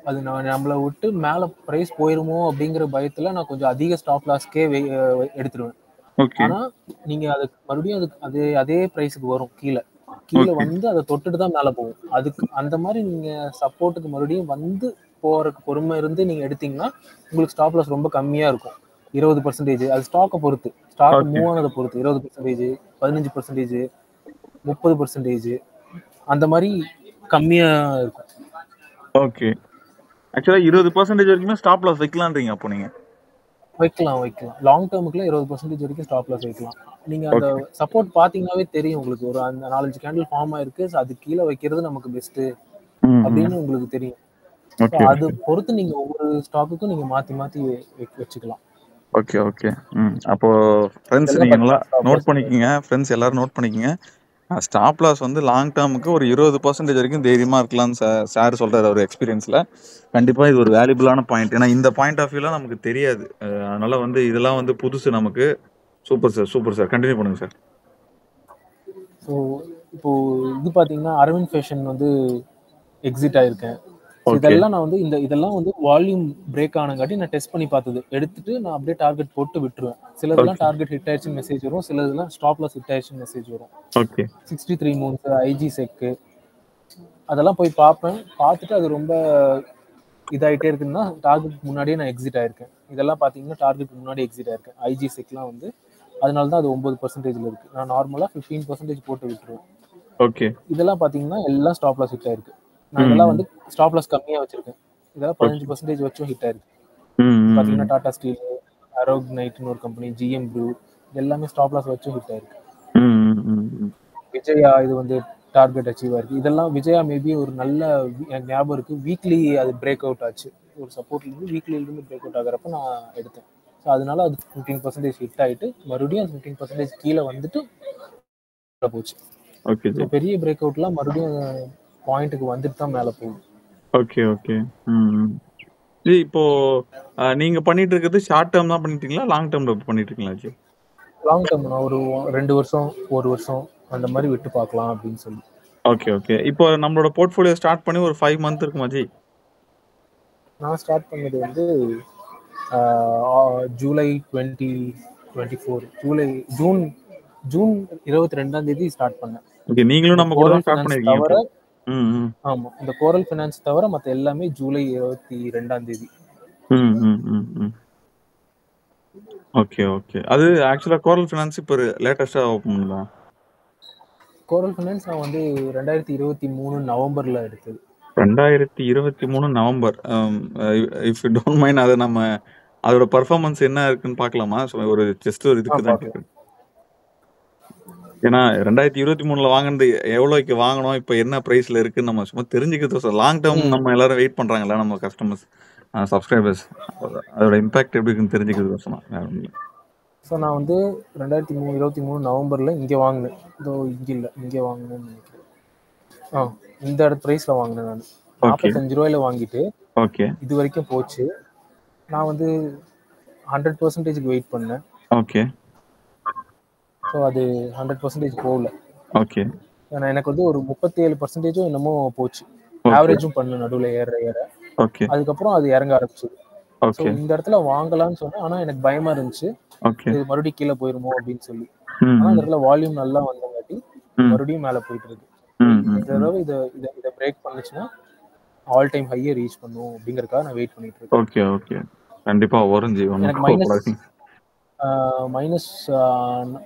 அது நம்மள விட்டு மேல பிரைஸ் போயிருமோ அப்படிங்கிற பயத்துல நான் கொஞ்சம் அதிக ஸ்டாப் லாஸ்க்கே எடுத்துருவேன். ஓகே, ஆனா நீங்க அதுக்கு மறுபடியும் அதே பிரைஸுக்கு வரும் கீழ ஓகே. வந்து அதை தொட்டுட்டு தான் மேல போகும். அதுக்கு அந்த மாதிரி நீங்க சப்போர்ட்டுக்கு மறுபடியும் வந்து போறதுக்கு பொறுமை இருந்து நீங்க எடுத்தீங்கன்னா உங்களுக்கு ஸ்டாப் லாஸ் ரொம்ப கம்மியா இருக்கும். 20% அது ஸ்டாக்கை பொறுத்து, ஸ்டாக் ஓகே, மூவ் ஆனதை பொறுத்து 20%, 15%, 30% அந்த மாதிரி கம்மியா இருக்கும். ஓகே. ஆக்சுவலா 20% வரைக்குமே ஸ்டாப் லாஸ் வைக்கலான்றீங்க அப்போ நீங்க? வைக்கலாம். லாங் டேர்முக்குள்ள 20% வரைக்கும் ஸ்டாப் லாஸ் வைக்கலாம். நீங்க அந்த ஓகே. சப்போர்ட் பாத்தீங்கன்னாவே தெரியும் உங்களுக்கு. ஒரு அந்த 4-5 கேண்டில் ஃபார்ம் ஆயிருக்கு. அது கீழ வைக்கிறது நமக்கு பெஸ்ட் ம், ம். அப்படின்னு உங்களுக்கு தெரியும். ஓகே, அது ஓகே. பொறுத்து நீங்க ஒவ்வொரு ஸ்டாக்குக்கும் நீங்க மாத்தி வச்சுக்கலாம். Okay, okay. ம். அப்போ ஃப்ரெண்ட்ஸ் இதெல்லாம் நீங்க நல்லா பாத்தீங்கன்னா ஸ்டாப் நோட் லாஸ். பண்ணிக்கங்க. ஃப்ரெண்ட்ஸ் எல்லாரும் நோட் பண்ணிக்கங்க. ஸ்டாப் லாஸ் வந்து லாங் டேர்முக்கு ஒரு 20% வரைக்கும் தைரியமா இருக்கலாம்னு சார் சொல்றாரு அவர் எக்ஸ்பீரியன்ஸ்ல. கண்டிப்பா இது ஒரு வேல்யூபிளான பாயிண்ட். ஏன்னா இந்த பாயிண்ட் ஆஃப் வியூலாம் நமக்கு தெரியாது. அதனால வந்து இதெல்லாம் வந்து புதுசு நமக்கு. Super sir, super sir. Continue பண்ணுங்க சார். ஸோ இப்போ இது பாத்தீங்கன்னா அரவிந்த் ஃபேஷன் வந்து எக்ஸிட் ஆயிருக்கேன். ஸோ ஓகே, இதெல்லாம் நான் வந்து இதெல்லாம் வந்து வால்யூம் பிரேக் ஆனங்காட்டி நான் டெஸ்ட் பண்ணி பார்த்தது. எடுத்துட்டு நான் அப்படியே டார்கெட் போட்டு விட்டுருவேன். சிலதெல்லாம் ஓகே, டார்கெட் ஹிட் ஆயிடுச்சுன்னு மெசேஜ் வரும். சிலதெல்லாம் ஸ்டாப் லாஸ் ஹிட் ஆயிடுச்சுன்னு மெசேஜ் வரும். ஓகே. 63 மூன்ஸ், ஐஜி செக்கு அதெல்லாம் போய் பார்ப்பேன். பார்த்துட்டு அது ரொம்ப இதாயிட்டே இருக்குன்னா டார்கெட் முன்னாடியே நான் எக்ஸிட் ஆயிருக்கேன். இதெல்லாம் பார்த்தீங்கன்னா டார்கெட் முன்னாடி எக்ஸிட் ஆயிருக்கேன். ஐஜி செக்லாம் வந்து அதனால தான் அது 9%ல இருக்கு. நான் நார்மலா 15% போட்டு விட்டுருவேன். ஓகே. இதெல்லாம் பார்த்தீங்கன்னா எல்லாம் ஸ்டாப் லாஸ் ஹிட் ஆயிருக்கு. நான் ம், இதெல்லாம் ம். வந்து ஸ்டாப் லாஸ் கம்மியா வச்சிருக்கேன். இதெல்லாம் ஓகே. 15% வச்சும் ஹிட் ஆயிருக்கு. ம், ம், பார்த்தீங்கன்னா ம். டாடா ஸ்டீல், அரோக்னைட்னு ஒரு கம்பெனி, ஜிஎம் ப்ரூ எல்லாமே ஸ்டாப் லாஸ் வச்சும் ஹிட் ஆயிருக்கு. ம், ம், ம், ம். விஜயா இது வந்து டார்கெட் அச்சீவ் ஆயிருக்கு. இதெல்லாம் விஜயா மேபி ஒரு நல்ல எனக்கு ஞாபகம் இருக்கு. வீக்லி அது பிரேக் அவுட் ஆச்சு. ஒரு சப்போர்ட்ல இருந்து வீக்லில இருந்து பிரேக் அவுட் ஆகிறப்ப நான் எடுத்தேன். ஸோ அதனால அது 15% ஹிட் ஆயிட்டு மறுபடியும் அது 15% கீழே வந்துட்டு மேல போச்சு. Okay so G. பெரிய பிரேக் அவுட்லாம் மறுபடியும் பாயிண்ட்டுக்கு வந்துட்டு தான் மேலே போகுது. Okay, okay. ம், ம். ஜி இப்போ நீங்க பண்ணிட்டு இருக்கிறது ஷார்ட் டேர்ம் தான் பண்ணிட்டு இருக்கீங்களா? லாங் டேர்ம்ல பண்ணிட்டு இருக்கீங்களா ஜி? லாங் டேர்ம் நான் ஒரு 2 வருஷம் 1 வருஷம் அந்த மாதிரி விட்டு பார்க்கலாம் அப்படின்னு சொல்லி. Okay, okay. இப்போ நம்மளோட போர்ட்ஃபோலியோ ஸ்டார்ட் பண்ணி ஒரு 5 மந்த் இருக்குமா ஜி? நான் ஸ்டார்ட் பண்ணது வந்து ஜூலை 2024 ஜூன் 22ஆம் தேதி ஸ்டார்ட் பண்ணேன். ஓகே. நீங்களும் இந்த நம்ம கூட கோரல் தான் ஸ்டார்ட் ஃபினான்ஸ் பண்ணிருக்கீங்க தவிர அப்போ. ம், ம். ஆமா இந்த கோரல் ஃபினான்ஸ் தவிர மற்ற எல்லாமே ஜூலை 22ஆம் தேதி. ம், ம், ம், ம். Okay, okay. அது ஆக்சுவலா கோரல் ஃபினான்ஸ் இப்போ லேட்டஸ்டா ஓபன் பண்ணதா? கோரல் ஃபினான்ஸ் நான் வந்து 2023 நவம்பர்ல எடுத்தது. 2023 November. If you don't mind அதை நம்ம அதோட பர்ஃபார்மன்ஸ் என்ன இருக்குன்னு பார்க்கலாமா? ஒரு ஜஸ்ட் ஒரு இதுக்கு தான் பார்க்கலாம். கேட்குறேன். ஏன்னா 2023ல வாங்குனது எவ்வளோக்கு வாங்கணும், இப்ப என்ன பிரைஸ்ல இருக்குன்னு நம்ம சும்மா தெரிஞ்சுக்கிறதுக்கோசரம் லாங் டேர்ம் ம். நம்ம எல்லாரும் வெயிட் பண்றாங்கல்ல நம்ம கஸ்டமர்ஸ், சப்ஸ்கிரைபர்ஸ். அதோட இம்பாக்ட் எப்படி இருக்குன்னு தெரிஞ்சுக்கிறதுக்கோசரம் தான். வேற ஒண்ணும் இல்ல. ஸோ நான் வந்து 2023 நவம்பரில் இங்கே வாங்கினேன். இதோ இங்கே இல்லை, இங்கே வாங்கினேன்னு நினைக்கிறேன். இந்த இடத்து ப்ரைஸில் வாங்கினேன் நான். ஓகே 45 ரூபாயில வாங்கிட்டு ஓகே இது வரைக்கும் போச்சு. நான் வந்து 100% வெயிட் பண்ணேன். ஓகே ஸோ அது 100% போகல. ஓகே ஏன்னா எனக்கு வந்து ஒரு 37% என்னமோ போச்சு. ஓகே ஆவரேஜும் பண்ணு நடுவில் ஏற ஏற. ஓகே அதுக்கப்புறம் அது இறங்க ஆரம்பிச்சது. ஸோ ஓகே இந்த இடத்துல வாங்கலாம்னு சொன்னேன். ஆனால் எனக்கு பயமா இருந்துச்சு, ஓகே இது மறுபடியும் கீழே போயிருமோ அப்படின்னு சொல்லி. ம் ஆனால் இந்த ம் இடத்துல வால்யூம் நல்லா வந்தங்காட்டி ம் மறுபடியும் மேலே போயிட்டு இருக்கு. ம் இந்த ம் ம் தடவை இதை இதை இதை பிரேக் பண்ணுச்சுன்னா ஆல் டைம் ஹையை ரீச் பண்ணும் அப்படிங்கறதுக்காக நான் வெயிட் பண்ணிட்டு இருக்கேன். ஓகே ஓகே கண்டிப்பா வரும் ஜி, ஒன்றும் எனக்கு மைனஸ் கவலைப்படாதீங்க. மைனஸ்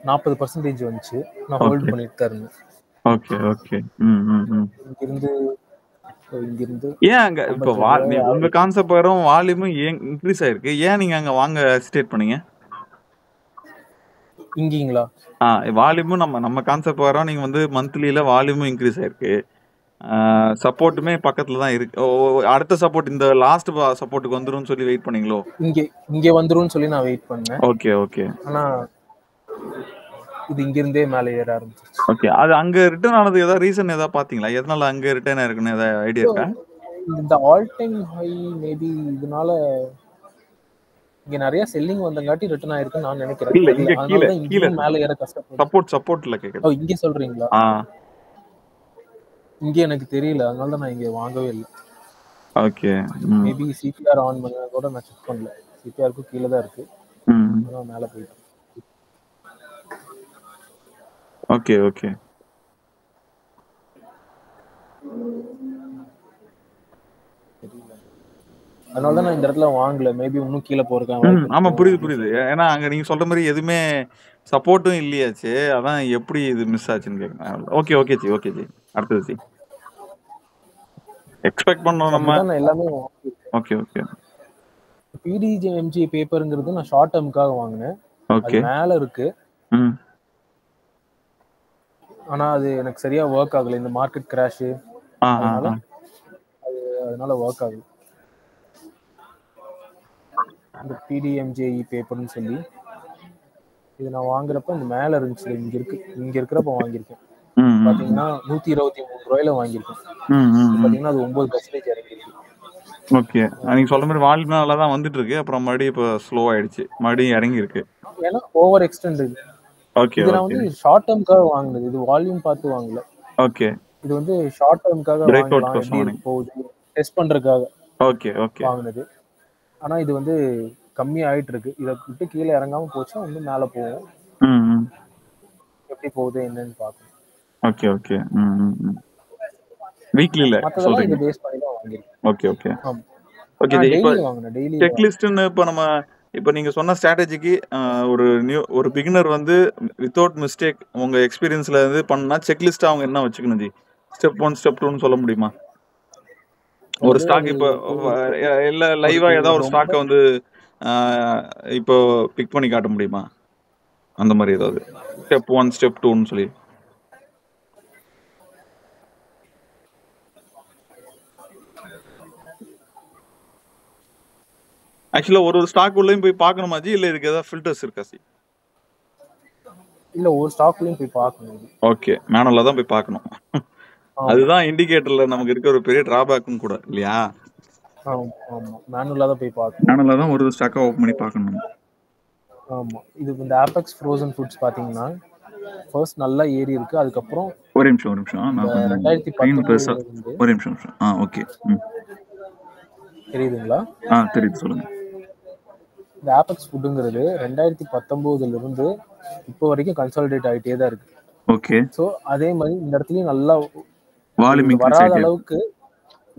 40% வந்துச்சு. நான் ஹோல்ட் ஓகே பண்ணிட்டு தான் இருந்தேன். ஓகே ஓகே ம் ம் ம் இங்கிருந்து ஏன் அங்க இப்ப 52 ரூபாய் உங்க ஆவரேஜ். கான்செப்ட் வரும் வால்யூமும் ஏன் இன்க்ரீஸ் ஆயிருக்கு, ஏன் நீங்க அங்க வாங்க ஹெசிடேட் பண்ணீங்க? இங்கீங்களா? வால்யூமும் நம்ம கான்செப்ட் வரோம், நீங்க வந்து மந்த்லியில வால்யூமும் இன்க்ரீஸ் ஆயிருக்கு, சப்போர்ட்டுமே பக்கத்துல தான் இருக்கு. அடுத்த சப்போர்ட் இந்த லாஸ்ட் சப்போர்ட்டுக்கு வந்துரும்னு சொல்லி வெயிட் பண்ணீங்களோ? இங்கே வந்துரும்னு சொல்லி நான் வெயிட் பண்ணேன். ஓகே ஓகே ஆனா இது இங்கிருந்தே மேலே ஏற ஆரம்பிச்சிருச்சு. ஓகே. அது அங்க ரிட்டர்ன் ஆனது ஏதாவது ரீசன் ஏதாவது பாத்தீங்களா? எதனால அங்க ரிட்டர்ன் ஆயிருக்குன்னு ஏதாவது ஐடியா இருக்கா? இந்த ஆல் டைம் ஹை மேபி இதனால இங்க நிறைய செல்லிங் வந்தங்காட்டி ரிட்டர்ன் ஆயிருக்குன்னு நான் நினைக்கிறேன். இல்ல இங்க அதனால கீழே தான் கீழே இங்கேயும் மேலே ஏற கஷ்டப்படும். சப்போர்ட்ல கேக்குது. இங்கே சொல்றீங்களா? இங்கே எனக்கு தெரியல, அதனால தான் நான் இங்க வாங்கவே இல்லை. ஓகே மேபி சிபிஆர் ஆன் பண்ண கூட நான் செக் பண்ணல. சிபிஆருக்கு கீழே தான் இருக்கு, அதான் மேலே போயிட்டு. ஓகே ஓகே அதனால தான் நான் இந்த இடத்துல வாங்கல. மேபி இன்னும் கீழே போறேன். ஆமா புரியுது புரியுது. ஏன்னா அங்க நீங்க சொல்ற மாதிரி எதுவுமே சப்போர்ட்டும் இல்லையாச்சு, அதான் எப்படி இது மிஸ் ஆச்சுன்னு கேக்குறேன். Okay okay G okay G. அடுத்தது ஜி எக்ஸ்பெக்ட் பண்ணோம் நம்ம எல்லாமே. ஓகே ஓகே பிடிஜிஎம்ஜி பேப்பருங்கிறது நான் ஷார்ட் டேர்முக்காக வாங்கினேன். ஓகே மேல இருக்கு, ஆனா அது எனக்கு சரியா ஒர்க் ஆகல. இந்த மார்க்கெட் கிராஷ் அதனால ஒர்க் ஆகல. இந்த பிடிஎம்ஜி பேப்பர்னு சொல்லி இது நான் வாங்குறப்ப இந்த மேல இருந்துச்சு. இங்க இருக்கிறப்ப வாங்கியிருக்கேன். பாத்தீங்கன்னா 123 ரூபாயில வாங்கியிருக்கேன். பாத்தீங்கன்னா அது 9% இறங்கிருக்கு. ஓகே. நீங்க சொல்ற மாதிரி வால்யூம் நல்லா தான் வந்துட்டு இருக்கு, அப்புறம் மறுபடியும் இப்போ ஸ்லோ ஆயிடுச்சு, மறுபடியும் இறங்கி இருக்கு. ஏன்னா ஓவர் எக்ஸ்டெண்டட். ஓகே இது நான் வந்து ஷார்ட் டேர்முக்காக வாங்கினது. இது வால்யூம் பார்த்து வாங்கல. ஓகே. இது வந்து ஷார்ட் டேர்முக்காக வாங்கலாம், எப்படி போகுது டெஸ்ட் பண்றதுக்காக ஓகே ஓகே வாங்கினது. ஆனா இது வந்து கம்மி ஆயிட்டு இருக்கு. இதை விட்டு கீழே இறங்காம போச்சா இன்னும் மேல போகும். எப்படி போகுது என்னன்னு பார்க்கணும். ஓகே ஓகே வீக்லி இல்ல மத்ததெல்லாம் இது பேஸ் பண்ணி தான் வாங்கிருக்கேன். Okay okay okay. இப்போ செக் லிஸ்ட்னு இப்போ நீங்க சொன்ன ஸ்ட்ராட்டஜிக்கு ஒரு பிகினர் வந்து வித்தவுட் மிஸ்டேக் உங்க எக்ஸ்பீரியன்ஸ்ல இருந்து பண்ணா செக் லிஸ்ட் அவங்க என்ன வச்சுக்கணும் ஜி? ஸ்டெப் 1 ஸ்டெப் 2ன்னு சொல்ல முடியுமா? ஒரு ஸ்டாக் இப்போ இல்ல லைவா ஏதாவது ஒரு ஸ்டாக்கை வந்து இப்போ பிக் பண்ணி காட்ட முடியுமா? அந்த மாதிரி ஏதாவது ஸ்டெப் 1 ஸ்டெப் 2ன்னு சொல்லி. ஆக்சுவலா ஒரு ஸ்டாக் உள்ளேயும் போய் பார்க்கணுமா ஜி, இல்ல இதுக்கு ஏதாவது ஃபில்டர்ஸ் இருக்கா சி? இல்ல ஒரு ஸ்டாக்லயும் போய் பார்க்கணும். ஓகே, மேனுவலா தான் போய் பார்க்கணும். அதுதான் இண்டிகேட்டர்ல நமக்கு இருக்க ஒரு பெரிய டிராபேக்கும் கூட இல்லையா? ஆமா, மேனுவலா தான் போய் பார்க்கணும். மேனுவலா தான் ஒரு ஸ்டாக்கா ஓபன் பண்ணி பார்க்கணும். ஆமா. இது இந்த ஆபெக்ஸ் ஃப்ரோசன் ஃபுட்ஸ் பாத்தீங்கன்னா ஃபர்ஸ்ட் நல்லா ஏறி இருக்கு. அதுக்கப்புறம் ஒரு நிமிஷம் நான் 2019 ஒரு நிமிஷம். ஓகே தெரியுதுங்களா? தெரியுது, சொல்லுங்க. இந்த ஆபெக்ஸ் ஃபுட்ங்கிறது 2019ல இருந்து இப்போ வரைக்கும் கன்சாலிடேட் ஆகிட்டே தான் இருக்கு. ஓகே. ஸோ அதே மாதிரி இந்த இடத்துலயும் நல்லா வால்யூம் வராத அளவுக்கு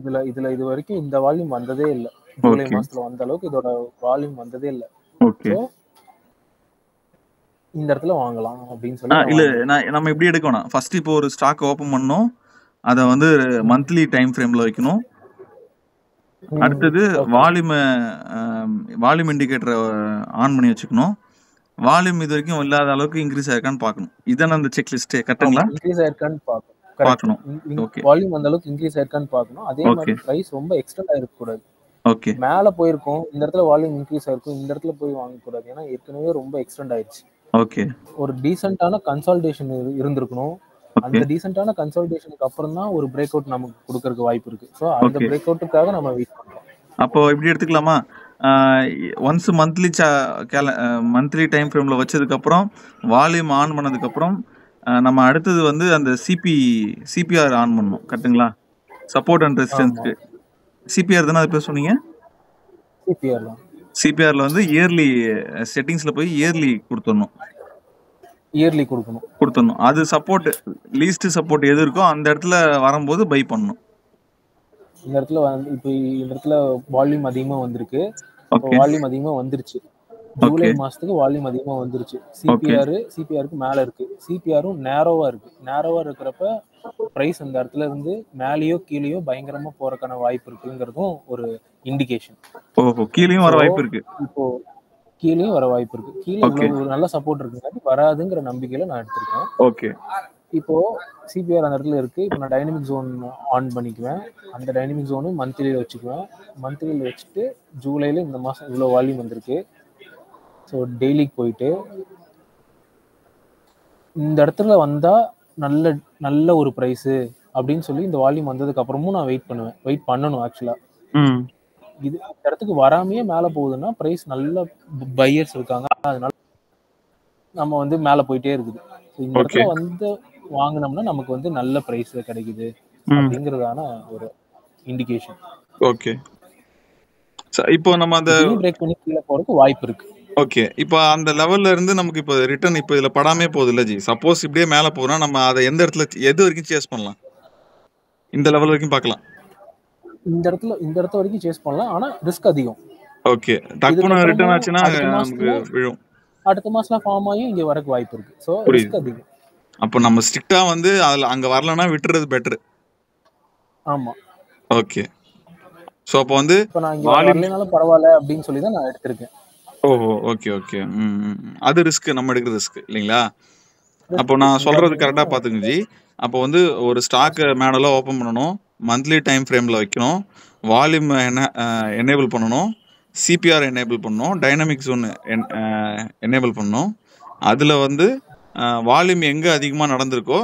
இதுல இது வரைக்கும் இந்த வால்யூம் வந்ததே இல்லை. ஜூலை மாசத்துல வந்த அளவுக்கு இதோட வால்யூம் வந்ததே இல்லை. ஓகே. இந்த இடத்துல வாங்கலாம் அப்படின்னு சொல்லி இல்ல நம்ம எப்படி எடுக்கணும்? ஃபர்ஸ்ட் இப்போ ஒரு ஸ்டாக் ஓபன் பண்ணோம், அதை வந்து மந்த்லி டைம் ஃப்ரேம்ல வைக்கணும். அடுத்தது வால்யூம் இண்டிகேட்டரை ஆன் பண்ணி வச்சுக்கணும். வால்யூம் இது வரைக்கும் இல்லாத அளவுக்கு இன்க்ரீஸ் ஆயிருக்கான்னு பார்க்கணும். இதான அந்த செக் லிஸ்ட் கரெக்ட்டுங்களா? இன்க்ரீஸ் ஆயிருக்கான்னு பார்க்கணும். கரெக்ட். பார்க்கணும். ஓகே. வால்யூம் அந்த அளவுக்கு இன்க்ரீஸ் ஆயிருக்கான்னு பார்க்கணும். அதே மாதிரி ஓகே. பிரைஸ் ரொம்ப எக்ஸ்டெண்ட் ஆயிருக்க கூடாது. ஓகே. மேல போயிருக்கும், இந்த இடத்துல வால்யூம் இன்க்ரீஸ் ஆயிருக்கும், இந்த இடத்துல போய் வாங்கக்கூடாது. ஏன்னா ஏற்கனவே ரொம்ப எக்ஸ்டெண்ட் ஆயிடுச்சு. ஓகே. ஒரு டீசென்ட்டான கன்சால்டேஷன் இருந்திருக்கணும். ஓகே. அந்த டீசென்ட்டான கன்சால்டேஷனுக்கு அப்புறம் தான் ஒரு பிரேக் அவுட் நமக்கு கொடுக்கறதுக்கு வாய்ப்பு இருக்கு. ஸோ அந்த ஓகே. பிரேக் அவுட்டுக்காக நம்ம வெயிட் பண்றோம். அப்போ இப்படி எடுத்துக்கலாமா? ஒன்ஸ் மந்த்லி டைம் ஃப்ரேம்ல வச்சதுக்கப்புறம் வால்யூம் ஆன் பண்ணதுக்கப்புறம் நம்ம அடுத்தது வந்து அந்த சிபிஆர் ஆன் பண்ணணும். கரெக்ட்டுங்களா? சப்போர்ட் அண்ட் ஆமா. ரெசிஸ்டன்ஸ்க்கு. சிபிஆர் தானே அது பேர் சொன்னீங்க? சிபிஆர் தான். சிபிஆர்ல வந்து இயர்லி செட்டிங்ஸ்ல போய் இயர்லி கொடுத்துடணும். இயர்லி கொடுக்கணும். அது சப்போர்ட் லீஸ்ட் சப்போர்ட் எது இருக்கோ அந்த இடத்துல வரும்போது பை பண்ணணும். இந்த இடத்துல இப்போ இந்த இடத்துல வால்யூம் அதிகமா வந்திருக்கு. இப்போ ஓகே. வால்யூம் அதிகமா வந்துருச்சு. ஜூலை ஓகே. மாசத்துக்கு வால்யூம் அதிகமா வந்துருச்சு. ஓகே. சிபிஆருக்கு மேல இருக்கு. சிபிஆரும் நேரோவா இருக்கு. நேரோவா இருக்கிறப்ப பிரைஸ் அந்த இடத்துல இருந்து மேலேயோ கீழேயோ பயங்கரமா போறதுக்கான வாய்ப்பு இருக்குங்கிறதும் ஒரு இண்டிகேஷன். ஓஹோ, கீழேயும் வர ஸோ வாய்ப்பு இருக்கு. இப்போ கீழேயும் வர வாய்ப்பு இருக்கு. கீழே ஓகே. இவ்வளவு ஒரு நல்ல சப்போர்ட் இருக்குங்காட்டி வராதுங்கிற நம்பிக்கையில நான் எடுத்திருக்கேன். ஓகே. இப்போ சிபிஆர் அந்த இடத்துல இருக்கு. இப்போ நான் டைனமிக் ஜோன் ஆன் பண்ணிக்குவேன். அந்த டைனமிக் ஜோனு மந்த்லியில வச்சுக்குவேன். மந்த்லியில வச்சுட்டு ஜூலைல இந்த மாசம் இவ்வளோ வால்யூம் வந்திருக்கு. ஸோ டெய்லிக்கு போயிட்டு இந்த இடத்துல வந்தா நல்ல நல்ல ஒரு ப்ரைஸு அப்படின்னு சொல்லி இந்த வால்யூம் வந்ததுக்கு அப்புறமும் நான் வெயிட் பண்ணணும் ஆக்சுவலா. ம். இது இந்த இடத்துக்கு வராமையே மேலே போகுதுன்னா ப்ரைஸ் நல்ல பையர்ஸ் இருக்காங்க, அதனால நம்ம வந்து மேலே போயிட்டே இருக்குது. ஸோ இந்த ஓகே. இடத்துல வந்து வாங்கினோம்னா நமக்கு வந்து நல்ல ப்ரைஸ் கிடைக்குது ம். அப்படிங்கிறதான ஒரு இண்டிகேஷன். ஓகே. இப்போ நம்ம அந்த இதையும் பிரேக் பண்ணி கீழே போறதுக்கு வாய்ப்பு இருக்கு. ஓகே. இப்போ அந்த லெவல்ல இருந்து நமக்கு இப்போ ரிட்டர்ன் இப்போ இதுல படாமே போகுது இல்ல ஜி? சப்போஸ் இப்படியே மேல போனா நம்ம அதை எந்த இடத்துல எது வரைக்கும் சேஸ் பண்ணலாம்? இந்த லெவல் வரைக்கும் பார்க்கலாம். இந்த இடத்துல வரைக்கும் சேஸ் பண்ணலாம். ஆனா ரிஸ்க் அதிகம். ஓகே. டக்குனு ரிட்டர்ன் ஆச்சுன்னா அடுத்த நமக்கு மாசத்துல விழும். அடுத்த மாசம் ஃபார்ம் ஆகி இங்க வரக்கு வாய்ப்பு இருக்கு. ஸோ புரியுது. ரிஸ்க் அதிகம். அப்போ நம்ம ஸ்ட்ரிக்ட்டா வந்து அதுல அங்க வரலன்னா விட்டுறது பெட்டர். ஆமா. ஓகே. சோ அப்போ வந்து இப்போ நான் இங்க வால்யூம் வரலைனாலும் பரவாயில்ல அப்படின்னு சொல்லி தான் நான் எடுத்திருக்கேன். ஓஹோ, ஓகே. ஓகே. அது ரிஸ்க், நம்ம எடுக்கிற ரிஸ்க் இல்லைங்களா? அப்போ நான் சொல்றது கரெக்டா பாத்துங்க ஜி. அப்போ வந்து ஒரு ஸ்டாக் மேனுவலா ஓபன் பண்ணணும், மந்த்லி டைம் ஃப்ரேம்ல வைக்கணும், வால்யூம் எனேபிள் பண்ணணும், சிபிஆர் எனேபிள் பண்ணணும், டைனமிக் ஜோன் எனேபிள் பண்ணணும். அதுல வந்து வால்யூம் எங்க அதிகமா நடந்திருக்கோ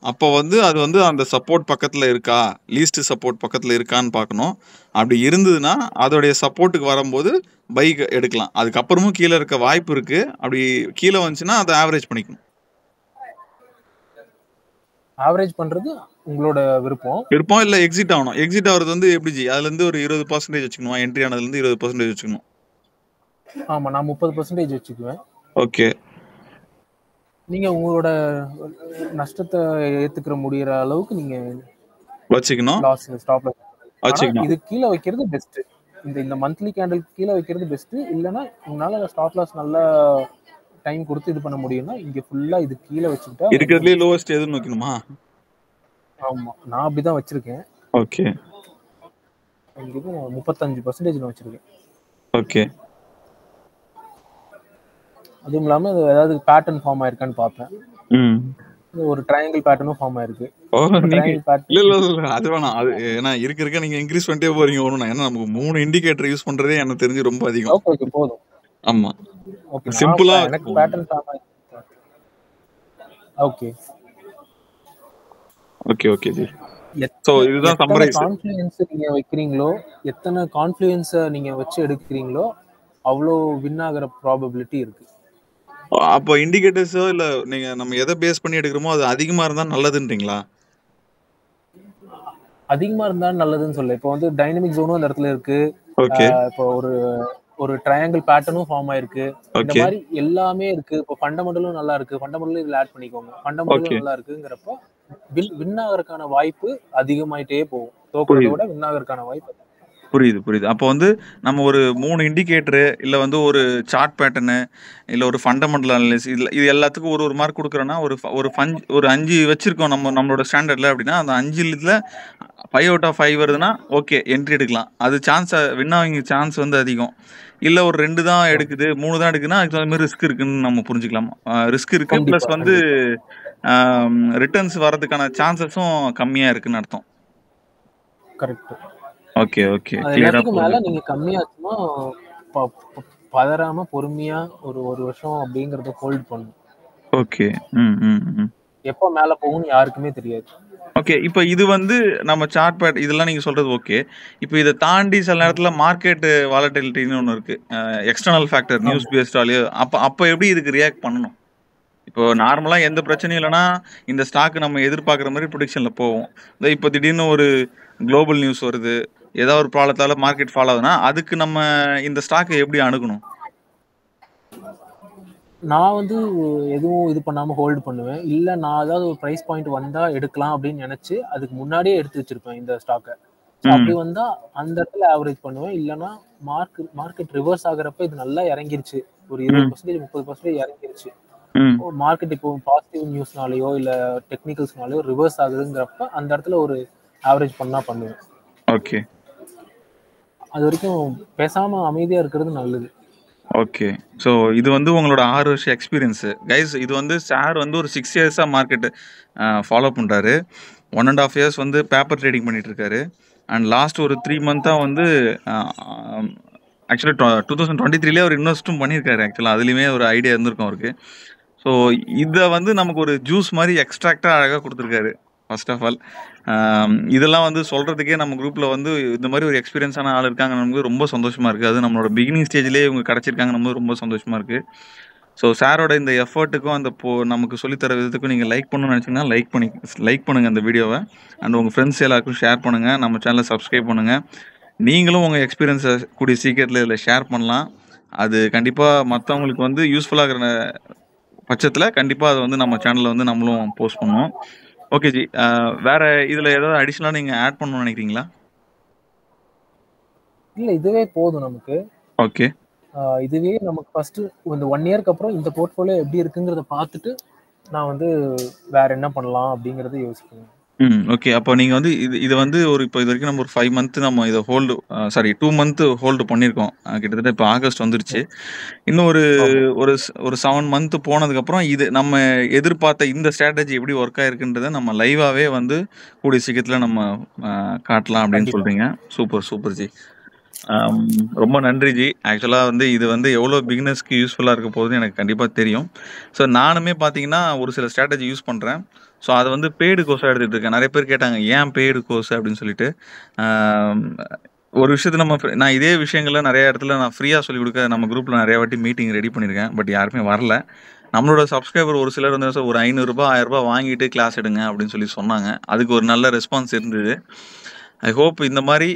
அப்போ வந்து அது வந்து அந்த சப்போர்ட் பக்கத்துல இருக்கா, லீஸ்ட் சப்போர்ட் பக்கத்துல இருக்கான்னு பார்க்கணும். அப்படி இருந்ததுன்னா அதோடைய சப்போர்ட்டுக்கு வரும்போது பைக் எடுக்கலாம். அதுக்கப்புறமும் கீழே இருக்க வாய்ப்பு இருக்கு. அப்படி கீழே வந்துச்சுன்னா அதை ஆவரேஜ் பண்ணிக்கணும். ஆவரேஜ் பண்றது உங்களோட விருப்பம் இல்ல எக்ஸிட் ஆகணும். எக்ஸிட் ஆகிறது வந்து எப்படி ஜி? அதுல இருந்து ஒரு 20% வச்சுக்கணும். என்ட்ரி ஆனதுல இருந்து 20% வச்சுக்கணும். ஆமா, நான் 30% வச்சுக்குவேன். ஓகே. நீங்க உங்களோட நஷ்டத்தை ஏத்துக்கிற முடியற அளவுக்கு நீங்க வச்சுக்கணும். லாஸ் ஸ்டாப் வச்சுக்கணும். இது கீழே வைக்கிறது பெஸ்ட். இந்த மந்த்லி கேண்டில் கீழே வைக்கிறது பெஸ்ட். இல்லைன்னா உங்களால ஸ்டாப் லாஸ் நல்லா டைம் கொடுத்து இது பண்ண முடியும்னா இங்க ஃபுல்லா இது கீழே வச்சுக்கிட்டா இருக்கிறதுலயே லோவஸ்ட் எதுன்னு வைக்கணுமா? ஆமா, நான் அப்படிதான் வச்சிருக்கேன். ஓகே. இங்க 35% நான் வச்சிருக்கேன். ஓகே. அதுவும் இல்லாம ஏதாவது பேட்டர்ன் ஃபார்ம் ஆயிருக்கான்னு பார்ப்பேன். ஒரு ட்ரையாங்கிள் பேட்டர்னும் ஃபார்ம் ஆயிருக்கு. இல்ல அது வேணாம். அது ஏன்னா இருக்க நீங்க இன்க்ரீஸ் பண்ணிட்டே போறீங்க ஒண்ணு. ஏன்னா நமக்கு 3 இண்டிகேட்டர் யூஸ் பண்றதே எனக்கு தெரிஞ்சு ரொம்ப அதிகம். ஓகே, போதும். ஆமா, ஓகே. சிம்பிளா எனக்கு பேட்டர்ன் ஃபார்ம் ஆயிருக்கு. Okay. Okay. Okay G. So இதுதான் சம்மரைஸ். கான்ஃப்ளூயன்ஸ் நீங்க வைக்கிறீங்களோ, எத்தனை கான்ஃப்ளூயன்ஸை நீங்க வச்சு எடுக்கிறீங்களோ அவ்வளோ வின் ஆகிற ப்ராபபிலிட்டி இருக்கு. அப்போ இண்டிகேட்டர்ஸோ இல்ல நீங்க நம்ம எதை பேஸ் பண்ணி எடுக்கிறோமோ அது அதிகமா இருந்தா நல்லதுன்றீங்களா? அதிகமா இருந்தா நல்லதுன்னு சொல்ல. இப்போ வந்து டைனமிக் ஜோனும் அந்த இடத்துல இருக்கு. இப்போ ஒரு ட்ரையாங்கிள் பேட்டர்னும் ஃபார்ம் ஆயிருக்கு. இந்த மாதிரி எல்லாமே இருக்கு. இப்போ ஃபண்டமெண்டலும் நல்லா இருக்கு. ஃபண்டமெண்டலும் இதுல ஆட் பண்ணிக்கோங்க. ஃபண்டமெண்டலும் நல்லா இருக்குங்கிறப்ப வின் ஆகிறதுக்கான வாய்ப்பு அதிகமாயிட்டே போகும். தோக்குறத விட வின் ஆகிறதுக்கான வாய்ப்பு. புரியுது, புரியுது. அப்போ வந்து நம்ம ஒரு 3 இண்டிகேட்டரு, இல்ல வந்து ஒரு சார்ட் பேட்டர்னு, இல்ல ஒரு ஃபண்டமெண்டல் அனாலிசிஸ் இது எல்லாத்துக்கும் ஒரு ஒரு மார்க் குடுக்குறோம்னா, ஒரு 5 வச்சிருக்கோம் நம்மளோட ஸ்டாண்டர்ட்ல அப்படின்னா, அந்த 5ல 5 அவுட் ஆஃப் 5 வருதுன்னா, ஓகே என்ட்ரி எடுக்கலாம். அது வின் ஆகிங்க சான்ஸ் வந்து அதிகம். இல்ல ஒரு 2 தான் எடுக்குது, 3 தான் எடுக்குதுன்னா, அதுக்கு தகுந்த மாரி ரிஸ்க் இருக்குன்னு நம்ம புரிஞ்சுக்கலாம். ரிஸ்க் இருக்கு. கண்டிப்பா பிளஸ் வந்து கண்டிப்பா ரிட்டர்ன்ஸ் வரதுக்கான சான்சஸும் கம்மியா இருக்குன்னு அர்த்தம். கரெக்ட். Okay, okay. அது கிளியரா எல்லாத்துக்கும் மேல புரிஞ்சுது. நீங்க கம்மியாச்சுன்னா ப- ப- பதறாம பொறுமையா ஒரு வருஷம் அப்படிங்கறத ஹோல்ட் பண்ணும். ஓகே. ம், ம், ம். எப்போ மேல போகும்னு யாருக்குமே தெரியாது. ஓகே. இப்ப இது வந்து நம்ம சார்ட் பேட் இதெல்லாம் நீங்க சொல்றது ஓகே. இப்ப இத தாண்டி சில நேரத்துல மார்க்கெட் வாலட்டிலிட்டின்னு ஒண்ணு இருக்கு. எக்ஸ்டர்னல் ஃபேக்டர் நியூஸ் ஆமா. பேஸ்டாலயோ அப்ப எப்படி இதுக்கு ரியாக்ட் பண்ணணும்? இப்போ நார்மலா எந்த பிரச்சனையும் இல்லன்னா, இந்த ஸ்டாக் நம்ம எதிர்பார்க்குற மாரி ப்ரிடிக்ஷன்ல போகும். இப்போ திடீர்னு ஒரு குளோபல் நியூஸ் வருது. ஏதாவது ஒரு ப்ராப்ளத்தால மார்க்கெட் ஃபால் ஆகுதுன்னா, அதுக்கு நம்ம இந்த ஸ்டாக்க எப்படி அணுகணும்? நான் வந்து எதுவும் இது பண்ணாம ஹோல்டு பண்ணுவேன். இல்ல நான் ஏதாவது ஒரு பிரைஸ் பாயிண்ட் வந்தா எடுக்கலாம் அப்படின்னு நினைச்சு அதுக்கு முன்னாடியே எடுத்து வச்சிருப்பேன் இந்த ஸ்டாக்கை. ஸோ அப்படி ம், வந்தா அந்த இடத்துல ஆவரேஜ் பண்ணுவேன். இல்லைன்னா மார்க்கெட் ரிவர்ஸ் ஆகுறப்ப இது நல்லா இறங்கிருச்சு. ஒரு ம், 20% 30% இறங்கிருச்சு. ம். மார்க்கெட் இப்போ பாசிட்டிவ் நியூஸ்னாலயோ இல்ல டெக்னிக்கல்ஸ்னாலயோ ரிவர்ஸ் ஆகுதுங்கிறப்ப அந்த இடத்துல ஒரு ஆவரேஜ் பண்ணா பண்ணுவேன். ஓகே, அது வரைக்கும் பேசாம அமைதியா இருக்கிறது நல்லது. ஓகே. ஸோ இது வந்து உங்களோட 6 வருஷ எக்ஸ்பீரியன்ஸு. கைஸ் இது வந்து சார் வந்து ஒரு 6 இயர்ஸா மார்க்கெட் ஃபாலோ பண்றாரு. 1 1/2 இயர்ஸ் வந்து பேப்பர் ட்ரேடிங் பண்ணிட்டு இருக்காரு. அண்ட் லாஸ்ட் ஒரு 3 மந்த்தா வந்து ஆக்சுவலா 2023லயே அவர் இன்வெஸ்ட்டும் பண்ணியிருக்காரு. ஆக்சுவலா அதுலயுமே ஒரு ஐடியா இருந்திருக்கும் அவருக்கு. ஸோ இத வந்து நமக்கு ஒரு ஜூஸ் மாரி எக்ஸ்ட்ராக்ட்டா அழகா குடுத்துருக்காரு. ஃபர்ஸ்ட் ஆஃப் ஆல் இதெல்லாம் வந்து சொல்றதுக்கே நம்ம குரூப்ல வந்து இந்த மாரி ஒரு எக்ஸ்பீரியன்ஸான ஆள் இருக்காங்கன்னும்போது ரொம்ப சந்தோஷமா இருக்கு. அதுவும் நம்மளோட பிகினிங் ஸ்டேஜ்லயே இவங்க கிடைச்சிருக்காங்கன்னும்போது ரொம்ப சந்தோஷமா இருக்கு. ஸோ சாரோட இந்த எஃபர்ட்டுக்கும் நமக்கு சொல்லி தர விதத்துக்கும் நீங்க லைக் பண்ணணும்னு நினைச்சீங்கன்னா லைக் பண்ணுங்க அந்த வீடியோவ. அண்ட் உங்க ஃப்ரெண்ட்ஸ் எல்லாருக்கும் ஷேர் பண்ணுங்க. நம்ம சேனலை சப்ஸ்கிரைப் பண்ணுங்க. நீங்களும் உங்க எக்ஸ்பீரியன்ஸ கூடிய சீக்கிரத்துல இதுல ஷேர் பண்ணலாம். அது கண்டிப்பா மத்தவங்களுக்கு வந்து யூஸ்ஃபுல்லா இருக்கிற பட்சத்துல கண்டிப்பா அத வந்து நம்ம சேனல்ல வந்து நம்மளும் போஸ்ட் பண்ணுவோம். Okay G. வேற இதுல ஏதாவது அடிஷனலா நீங்க ஆட் பண்ணணும்னு நினைக்கிறீங்களா? இல்ல இதுவே போதும் நமக்கு. ஓகே. இதுவே நமக்கு ஃபர்ஸ்ட் இந்த 1 இயர்க்கு அப்புறம் இந்த போர்ட்ஃபோலியோ எப்படி இருக்குங்கிறத பார்த்துட்டு நான் வந்து வேற என்ன பண்ணலாம் அப்படிங்கறத யோசிப்பேன். ஓகே. அப்போ நீங்க வந்து இது வந்து இப்போ இதுவரைக்கும் நம்ம ஒரு 5 மந்த் நம்ம இத 2 மந்த் ஹோல்டு பண்ணியிருக்கோம். கிட்டத்தட்ட இப்போ ஆகஸ்ட் வந்துருச்சு. இன்னும் ஆமா. ஒரு 7 மந்த் போனதுக்கப்புறம் இது நம்ம எதிர்பார்த்த இந்த ஸ்ட்ராட்டஜி எப்படி ஒர்க் ஆயிருக்குன்றத நம்ம லைவாவே வந்து கூடிய சீக்கிரத்துல நம்ம காட்டலாம் அப்படின்னு கண்டிப்பா. சொல்றீங்க. Super, super G. ஆம், ரொம்ப நன்றி ஜி. ஆக்சுவலா வந்து இது வந்து எவ்வளோ பிகினர்ஸ்க்கு யூஸ்ஃபுல்லா இருக்க போகுதுன்னு எனக்கு கண்டிப்பா தெரியும். ஸோ நானுமே பார்த்தீங்கன்னா ஒரு சில ஸ்ட்ராட்டஜி யூஸ் பண்றேன். ஸோ அது வந்து பெய்டு கோர்ஸா எடுத்துட்டு இருக்கேன். நிறைய பேர் கேட்டாங்க ஏன் பெய்டு கோர்ஸ் அப்படின்னு சொல்லிட்டு. ஆம், ஒரு விஷயத்த நான் இதே விஷயங்கள நிறைய இடத்துல நான் ஃப்ரீயா சொல்லிக் கொடுக்க நம்ம குரூப்ல நிறைய வாட்டி மீட்டிங் ரெடி பண்ணியிருக்கேன். பட் யாருமே வரல. நம்மளோட சப்ஸ்கிரைபர் ஒரு சிலர் வந்து ஒரு ரூ. 500 ரூ. 1000 வாங்கிட்டு கிளாஸ் எடுங்க அப்படின்னு சொல்லி சொன்னாங்க. அதுக்கு ஒரு நல்ல ரெஸ்பான்ஸ் இருந்தது. ஐ ஹோப் இந்த மாதிரி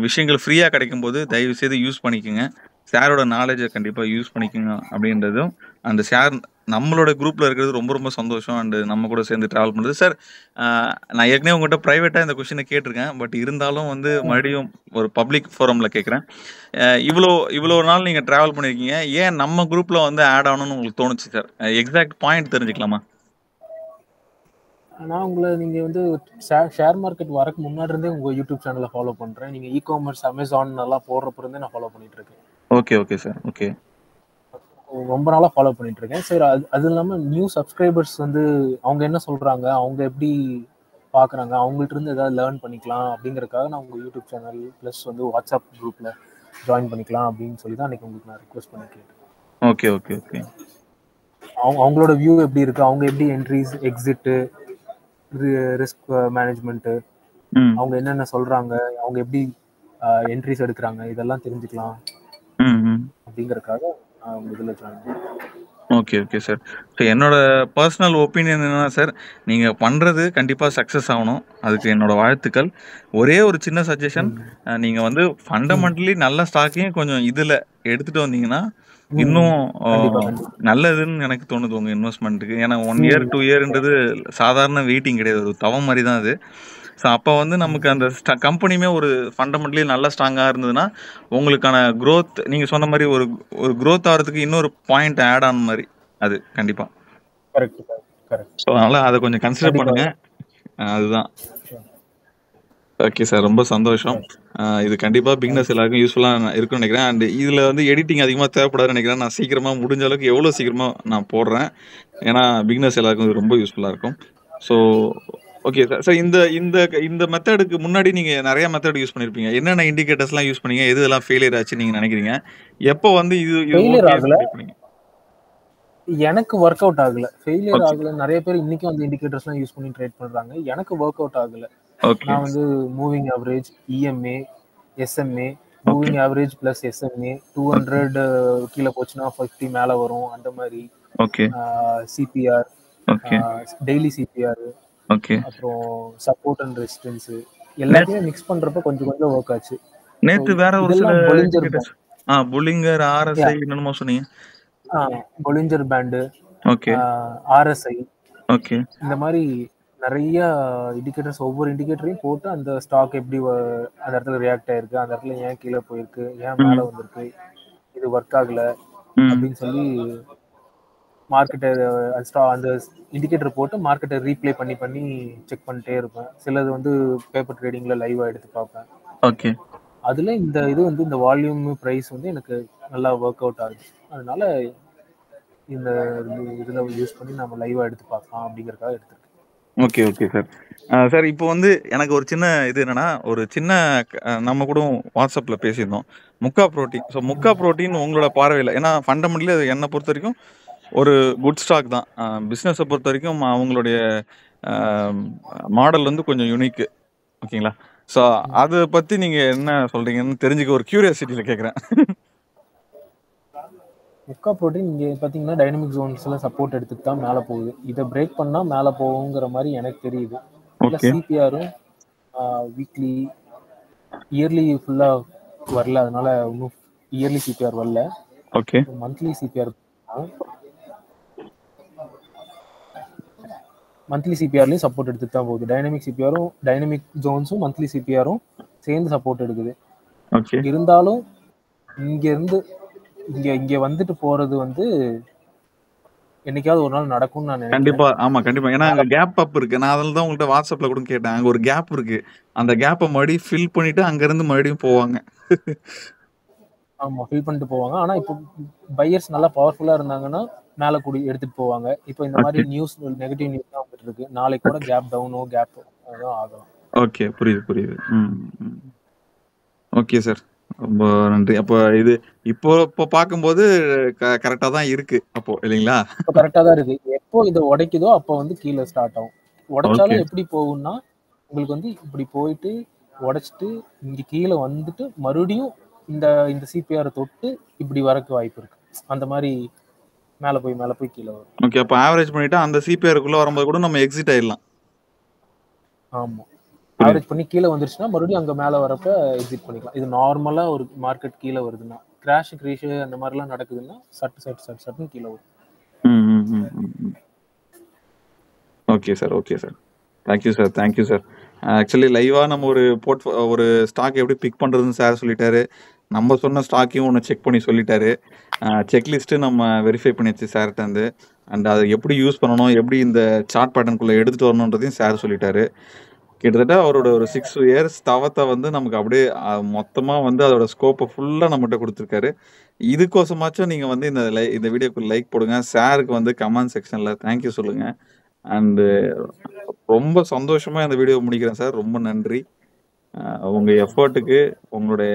விஷயங்கள் ஃப்ரீயா கிடைக்கும்போது தயவு செய்து யூஸ் பண்ணிக்கோங்க. சாரோட நாலேஜை கண்டிப்பா யூஸ் பண்ணிக்கோங்க அப்படின்றதும் அந்த சார் நம்மளோட குரூப்ல இருக்கிறது ரொம்ப ரொம்ப சந்தோஷம். அண்ட் நம்ம கூட சேர்ந்து டிராவல் பண்றது சார். நான் ஏற்கனவே உங்ககிட்ட பிரைவேட்டா இந்த கொஸ்டினை கேட்டிருக்கேன். பட் இருந்தாலும் வந்து மறுபடியும் ஒரு பப்ளிக் ஃபோரம்ல கேட்குறேன். இவ்வளோ நாள் நீங்க டிராவல் பண்ணிருக்கீங்க. ஏன் நம்ம குரூப்ல வந்து ஆட் ஆகணும்னு உங்களுக்கு தோணுச்சு சார்? எக்ஸாக்ட் பாயிண்ட் தெரிஞ்சுக்கலாமா? நான் நீங்க வந்து ஷேர் மார்க்கெட் வரக்கு முன்னாடி இருந்தே உங்க யூடியூப் சேனலை ஃபாலோ பண்றேன். நீங்க காமர்ஸ் அமேசான் எல்லாம் போடுறப்ப இருந்தே நான் ஃபாலோ பண்ணிட்டு இருக்கேன். Okay, okay sir. ஓகே. ரொம்ப நாளா ஃபாலோ பண்ணிட்டு இருக்கேன். சரி, அது இல்லாம நியூ சப்ஸ்கிரைபர்ஸ் வந்து அவங்க என்ன சொல்றாங்க, அவங்க எப்படி பாக்குறாங்க, அவங்கள்ட்ட இருந்து ஏதாவது லேர்ன் பண்ணிக்கலாம் அப்படிங்கறதுக்காக நான் உங்க யூடியூப் சேனல் பிளஸ் வந்து வாட்ஸ்அப் குரூப்ல ஜாயின் பண்ணிக்கலாம் அப்படின்னு சொல்லி தான் அன்னைக்கு உங்களுக்கு நான் ரிக்வெஸ்ட் பண்ணிருக்கேன். Okay, okay, okay. அவங்களோட வியூ எப்படி இருக்கு, அவங்க எப்படி என்ட்ரிஸ் எக்ஸிட் ரிஸ்க் மேனேஜ்மெண்ட், அவங்க என்னென்ன சொல்றாங்க, அவங்க எப்படி என்ட்ரிஸ் எடுக்கிறாங்க, இதெல்லாம் தெரிஞ்சுக்கலாம் அப்படிங்கறதுக்காக அவங்க இதுல join. Okay, okay sir. So என்னோட பர்சனல் ஒப்பீனியன் என்னன்னா சார், நீங்கள் பண்ணுறது கண்டிப்பாக சக்ஸஸ் ஆகணும். அதுக்கு என்னோட வாழ்த்துக்கள். ஒரே ஒரு சின்ன சஜஷன், நீங்கள் வந்து ஃபண்டமெண்டலி நல்ல ஸ்டாக்கையும் கொஞ்சம் இதில் எடுத்துகிட்டு வந்தீங்கன்னா இன்னும் நல்லதுன்னு எனக்கு தோணுது உங்கள் இன்வெஸ்ட்மெண்ட்டுக்கு. ஏன்னா 1 இயர் 2 இயர்ன்றது சாதாரண வெயிட்டிங் கிடையாது, ஒரு தவம் மாதிரி தான் அது. ஸோ அப்போ வந்து நமக்கு அந்த கம்பெனியுமே ஒரு ஃபண்டமெண்டலி நல்ல ஸ்ட்ராங்காக இருந்ததுன்னா உங்களுக்கான growth நீங்கள் சொன்ன மாதிரி ஒரு ஒரு growth ஆகிறதுக்கு இன்னொரு பாயிண்ட் ஆட் ஆன மாதிரி அது கண்டிப்பாக. Correct correct. ஸோ அதனால் அதை கொஞ்சம் கன்சிடர் கண்டிப்பா. பண்ணுங்க. அதுதான். ஓகே சார், ரொம்ப சந்தோஷம். இது கண்டிப்பாக பிகினர்ஸ் எல்லாருக்கும் யூஸ்ஃபுல்லாக இருக்கும்னு நினைக்கிறேன். அண்ட் இதில் வந்து எடிட்டிங் அதிகமாக தேவைப்படாதுன்னு நினைக்கிறேன். நான் சீக்கிரமாக முடிஞ்ச அளவுக்கு எவ்வளோ சீக்கிரமாக நான் போடுறேன். ஏன்னா பிகினர்ஸ் எல்லாருக்கும் இது ரொம்ப யூஸ்ஃபுல்லாக இருக்கும். So okay sir. சார் இந்த இந்த இந்த மெத்தடுக்கு முன்னாடி நீங்கள் நிறைய மெத்தட் யூஸ் பண்ணியிருப்பீங்க. என்னென்ன இண்டிகேட்டர்ஸ்லாம் யூஸ் பண்ணீங்க, எது எல்லாம் ஃபெயிலியர் ஆச்சு நீங்கள் நினைக்கிறீங்க, எப்போ வந்து இது இது ஃபெயிலியர் ஓகே ஆகல, பண்ணீங்க? எனக்கு ஒர்க் அவுட் ஆகல. ஃபெயிலியர் ஓகே ஆகல. நிறைய பேர் இன்னைக்கும் அந்த இண்டிகேட்டர்ஸ்லாம் யூஸ் பண்ணி ட்ரேட் பண்றாங்க. எனக்கு ஒர்க் அவுட் ஆகல. ஓகே நான் வந்து moving average, EMA, SMA, okay moving average plus SMA 200 கீழே போச்சுன்னா 50 மேலே வரும். அந்த மாதிரி okay CPR, okay daily CPR, okay. அப்புறம் சப்போர்ட் அண்ட் ரெசிஸ்டன்ஸ் எல்லாத்தையுமே மிக்ஸ் பண்றப்ப கொஞ்சம் கொஞ்சம் ஒர்க் ஆச்சு. நேற்று வேற ஒரு சில இதெல்லாம் பொலிஞ்சர் இண்டிகேட்டர்ஸ் புல்லிங்கர் ஆர்எஸ்ஐ என்னமோ சொன்னீங்க. Bollinger pant, okay RSI, okay இந்த மாதிரி நிறைய இண்டிகேட்டர்ஸ், ஒவ்வொரு இண்டிகேட்டரையும் போட்டு அந்த ஸ்டாக் எப்படி அந்த இடத்துல ரியாக்ட் ஆயிருக்கு, அந்த இடத்துல ஏன் கீழே போயிருக்கு, ஏன் மேலே வந்திருக்கு, இது ஒர்க் ஆகல அப்படின்னு சொல்லி மார்க்கெட்டை அந்த இண்டிகேட்டர் போட்டு மார்க்கெட்டை ரீப்ளே பண்ணி பண்ணி செக் பண்ணிட்டே இருப்பேன். சிலது வந்து பேப்பர் ட்ரேடிங்ல லைவா எடுத்து பார்ப்பேன். ஓகே. அதுல இந்த இது வந்து இந்த வால்யூம் பிரைஸ் வந்து எனக்கு நல்லா ஒர்க் அவுட் ஆகுது. அதனால இந்த இதுல யூஸ் பண்ணி நம்ம லைவா எடுத்து பார்க்கலாம் அப்படிங்கறதுக்காக எடுத்துருக்கேன். Okay okay sir. சார் இப்போ வந்து எனக்கு ஒரு சின்ன இது என்னன்னா, ஒரு சின்ன நம்ம கூட வாட்ஸ்அப்பில் பேசியிருந்தோம் முக்கா ப்ரோட்டீன். ஸோ முக்கா ப்ரோட்டீன் உங்களோட பார்வையில், ஏன்னா ஃபண்டமெண்டலி அது என்னை பொறுத்த வரைக்கும் ஒரு குட் ஸ்டாக் தான். பிஸ்னஸை பொறுத்த வரைக்கும் அவங்களுடைய மாடல் வந்து கொஞ்சம் யூனிக்கு. ஓகேங்களா? ஸோ அதை பற்றி நீங்கள் என்ன சொல்கிறீங்கன்னு தெரிஞ்சுக்க ஒரு கியூரியாசிட்டியில் கேட்குறேன். முக்கா ப்ரோட்டீன் இங்கே பார்த்தீங்கன்னா டைனமிக் ஜோன்ஸ்ல சப்போர்ட் எடுத்துட்டு தான் மேலே போகுது. இதை பிரேக் பண்ணால் மேலே போகுங்கிற மாதிரி எனக்கு தெரியுது. இல்லை ஓகே சிபிஆரும் வீக்லி இயர்லி ஃபுல்லாக வரல, அதனால இன்னும் இயர்லி சிபிஆர் வரல. ஓகே மந்த்லி சிபிஆர், மந்த்லி சிபிஆர்லையும் சப்போர்ட் எடுத்துட்டு தான் போகுது. டைனமிக் ஜோன்ஸும் மந்த்லி சிபிஆரும் சேர்ந்து சப்போர்ட் எடுக்குது. ஓகே. இருந்தாலும் இங்கேருந்து இங்கே வந்துட்டு போகிறது வந்து என்னைக்காவது ஒரு நாள் நடக்கும்னு நான் நினைக்கிறேன். கண்டிப்பா, ஆமா கண்டிப்பா. ஏன்னா அங்க கேப் அப் இருக்கு. நான் அதனால தான் உங்கள்ட்ட வாட்ஸ்அப்ல கூட கேட்டேன். அங்க ஒரு கேப் இருக்கு. அந்த கேப்பை மறுபடியும் ஃபில் பண்ணிட்டு அங்க இருந்து மறுபடியும் போவாங்க. ஆமா, ஃபில் பண்ணிட்டு போவாங்க. ஆனா இப்போ பையர்ஸ் நல்லா பவர்ஃபுல்லா இருந்தாங்கன்னா மேல கூடி எடுத்துட்டு போவாங்க. இப்போ இந்த மாதிரி நியூஸ், நெகட்டிவ் நியூஸ் தான் வந்துட்டு இருக்கு. நாளைக்கு கூட கேப் டவுனோ கேப் அதுதான் ஆகலாம். ஓகே, புரியுது. ஓகே சார், ரொம்ப நன்றி. அப்போ இது இப்போ பார்க்கும்போது கரெக்டா தான் இருக்கு அப்போ, இல்லைங்களா? இப்போ கரெக்டா தான் இருக்கு. எப்போ இதை உடைக்குதோ அப்போ வந்து கீழே ஸ்டார்ட் ஆகும். உடைச்சாலும் எப்படி போகும்னா உங்களுக்கு வந்து இப்படி போயிட்டு உடைச்சிட்டு இங்க கீழே வந்துட்டு மறுபடியும் இந்த சிபிஆர் தொட்டு இப்படி வரக்கு வாய்ப்பு இருக்கு. அந்த மாதிரி மேல போய் கீழே வரும். ஓகே, அப்போ ஆவரேஜ் பண்ணிட்டா அந்த சிபிஆருக்குள்ள வரும்போது கூட நம்ம எக்ஸிட் ஆயிடலாம். ஆமா, ஆவரேஜ் பண்ணி கீழே வந்துருச்சுன்னா மறுபடியும் அங்க மேல வரப்ப எக்ஸிட் பண்ணிக்கலாம். இது நார்மலா ஒரு மார்க்கெட் கீழே வருதுன்னா, கிராஷ் கிரீஷ் அந்த மாதிரிலாம் நடக்குதுன்னா சட்டுன்னு கீழே வரும். Okay sir. Thank you sir. Actually லைவாக நம்ம ஒரு ஸ்டாக் எப்படி பிக் பண்ணுறதுன்னு சார் சொல்லிட்டாரு. நம்ம சொன்ன ஸ்டாக்கையும் ஒன்று செக் பண்ணி சொல்லிட்டாரு. செக்லிஸ்ட்டு நம்ம வெரிஃபை பண்ணிச்சு சார்கிட்ட இருந்து. அண்ட் அதை எப்படி யூஸ் பண்ணணும், எப்படி இந்த சார்ட் பேட்டர்னுக்குள்ளே எடுத்துகிட்டு வரணுன்றதையும் சார் சொல்லிட்டாரு. கிட்டத்தட்ட அவரோட ஒரு 6 இயர்ஸ் தவத்தை வந்து நமக்கு அப்படியே மொத்தமாக வந்து அதோட ஸ்கோப்பை ஃபுல்லாக நம்மகிட்ட கொடுத்துருக்காரு. இதுக்கோசமாச்சும் நீங்கள் வந்து இந்த வீடியோக்கு லைக் போடுங்க. சாருக்கு வந்து கமெண்ட் செக்ஷனில் தேங்க்யூ சொல்லுங்கள். அண்டு ரொம்ப சந்தோஷமாக இந்த வீடியோ முடிக்கிறேன் சார். ரொம்ப நன்றி. உங்கள் எஃபர்ட்டுக்கு, உங்களுடைய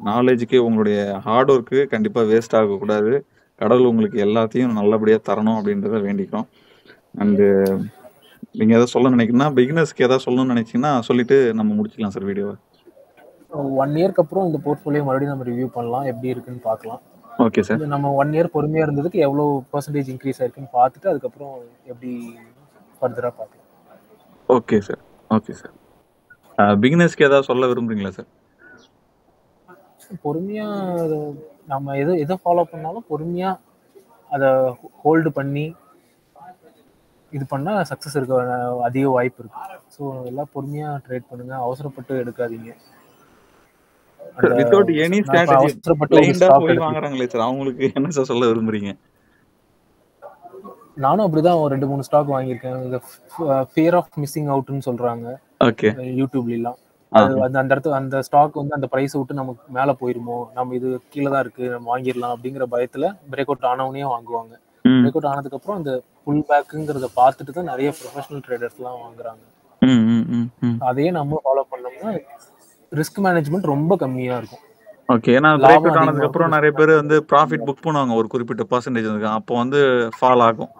நாலேஜுக்கு, உங்களுடைய ஹார்ட் ஒர்க்கு கண்டிப்பாக வேஸ்ட் ஆகக்கூடாது. கடவுள் உங்களுக்கு எல்லாத்தையும் நல்லபடியாக தரணும் அப்படின்றத வேண்டிக்கிறோம். அண்டு நீங்கள் எதாவது சொல்ல நினைக்கிறீங்கன்னா, பிகினர்ஸ்க்கு எதாவது சொல்லணும்னு நினைச்சீங்கன்னா சொல்லிட்டு நம்ம முடிச்சுக்கலாம் சார் வீடியோவை. 1 இயர்க்கு அப்புறம் இந்த போர்ட்ஃபோலியோ மறுபடியும் நம்ம ரிவ்யூ பண்ணலாம், எப்படி இருக்குன்னு பார்க்கலாம். Okay sir. நம்ம 1 இயர் பொறுமையா இருந்ததுக்கு எவ்வளோ % இன்க்ரீஸ் ஆயிருக்குன்னு பார்த்துட்டு அதுக்கப்புறம் எப்படி ஃபர்தரா பார்க்கலாம். Okay sir. பிகினர்ஸ்க்கு ஏதாவது சொல்ல விரும்புறீங்களா சார்? பொறுமையா நம்ம எதை ஃபாலோ பண்ணாலும் பொறுமையா அதை ஹோல்டு பண்ணி இது பண்ணா சக்ஸஸ் இருக்க அதிக வாய்ப்பு இருக்கு. ஸோ எல்லாம் பொறுமையா ட்ரேட் பண்ணுங்க, அவசரப்பட்டு எடுக்காதீங்க. அந்த வித்தவுட் எனி நான் இப்போ ஸ்ட்ராட்டஜி அவசரப்பட்டு ஒரு பிளைண்டா ஸ்டாக் போய் எடுத்து வாங்குறாங்களே சார், அவங்களுக்கு என்ன சார் சொல்ல விரும்புறீங்க? நானும் அப்படிதான் ஒரு 2-3 ஸ்டாக் வாங்கியிருக்கேன். இந்த ஃபியர் ஆஃப் மிஸ்ஸிங் அவுட்னு சொல்றாங்க ஓகே. யூடியூப்லாம். அது அந்த இடத்துல அந்த ஸ்டாக் வந்து அந்த பிரைஸ் விட்டு நமக்கு மேல போயிருமோ, நம்ம இது கீழே தான் இருக்கு, நம்ம வாங்கிடலாம் அப்படிங்கிற பயத்துல பிரேக் அவுட் ஆனவனே வாங்குவாங்க. பிரேக் அவுட் ஆனதுக்கு அப்புறம் அந்த புல் பேக்குங்கிறத பார்த்துட்டு தான் நிறைய ப்ரொஃபஷனல் ட்ரேடர்ஸ்லாம் வாங்குறாங்க. அதையே நம்ம ஃபாலோ பண்ணோம்னா ரிஸ்க் மேனேஜ்மெண்ட் ரொம்ப கம்மியா இருக்கும். ஓகே. ஏன்னா பிரேக் அவுட் ஆனதுக்கு அப்புறம் நிறைய பேர் வந்து ப்ராஃபிட் புக் பண்ணுவாங்க ஒரு குறிப்பிட்ட பர்சன்டேஜ் இருக்கு. அப்போ வந்து ஃபால் ஆகும்.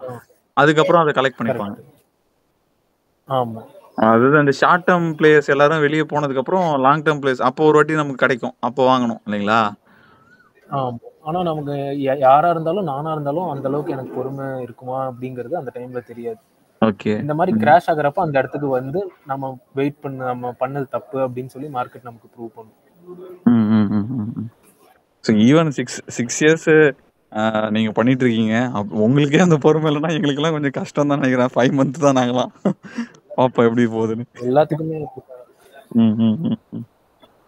அதுக்கப்புறம் அதை கலெக்ட் பண்ணிப்பாங்க. ஆமா. அதாவது அந்த ஷார்ட் டேர்ம் பிளேயர்ஸ் எல்லாரும் வெளியே போனதுக்கு அப்புறம் லாங் டேர்ம் பிளேயர்ஸ் அப்போ ஒரு வாட்டி நமக்கு கிடைக்கும். அப்போ வாங்கணும் இல்லைங்களா? ஆமா. ஆனா நமக்கு யாரா இருந்தாலும் நானா இருந்தாலும் அந்த அளவுக்கு எனக்கு பொறுமை இருக்குமா அப்படிங்கிறது அந்த டைம்ல தெரியாது. ஓகே. இந்த மாதிரி கிராஷ் ஆகுறப்ப அந்த இடத்துக்கு வந்து நம்ம வெயிட் பண்ண நம்ம பண்ணது தப்பு அப்படின்னு சொல்லி மார்க்கெட் நமக்கு ப்ரூவ் பண்ணும். ஸோ ஈவன் 6 இயர்ஸ் நீங்க பண்ணிட்டு இருக்கீங்க. உங்களுக்கே அந்த பொறுமை இல்லைன்னா எங்களுக்கெல்லாம் கொஞ்சம் கஷ்டம் தான் நினைக்கிறேன். 5 மந்த் தான் நாங்களாம். பாப்பா எப்படி போகுதுன்னு. எல்லாத்துக்குமே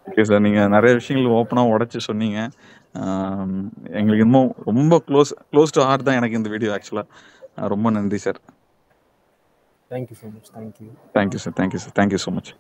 ஓகே சார், நீங்க நிறைய விஷயங்கள் ஓப்பனா உடைச்சு சொன்னீங்க. எங்களுக்கு இன்னும் ரொம்ப க்ளோஸ் டு ஹார்ட் தான் எனக்கு இந்த வீடியோ ஆக்சுவலா. ரொம்ப நன்றி sir. Thank you so much. Thank you sir. Thank you so much.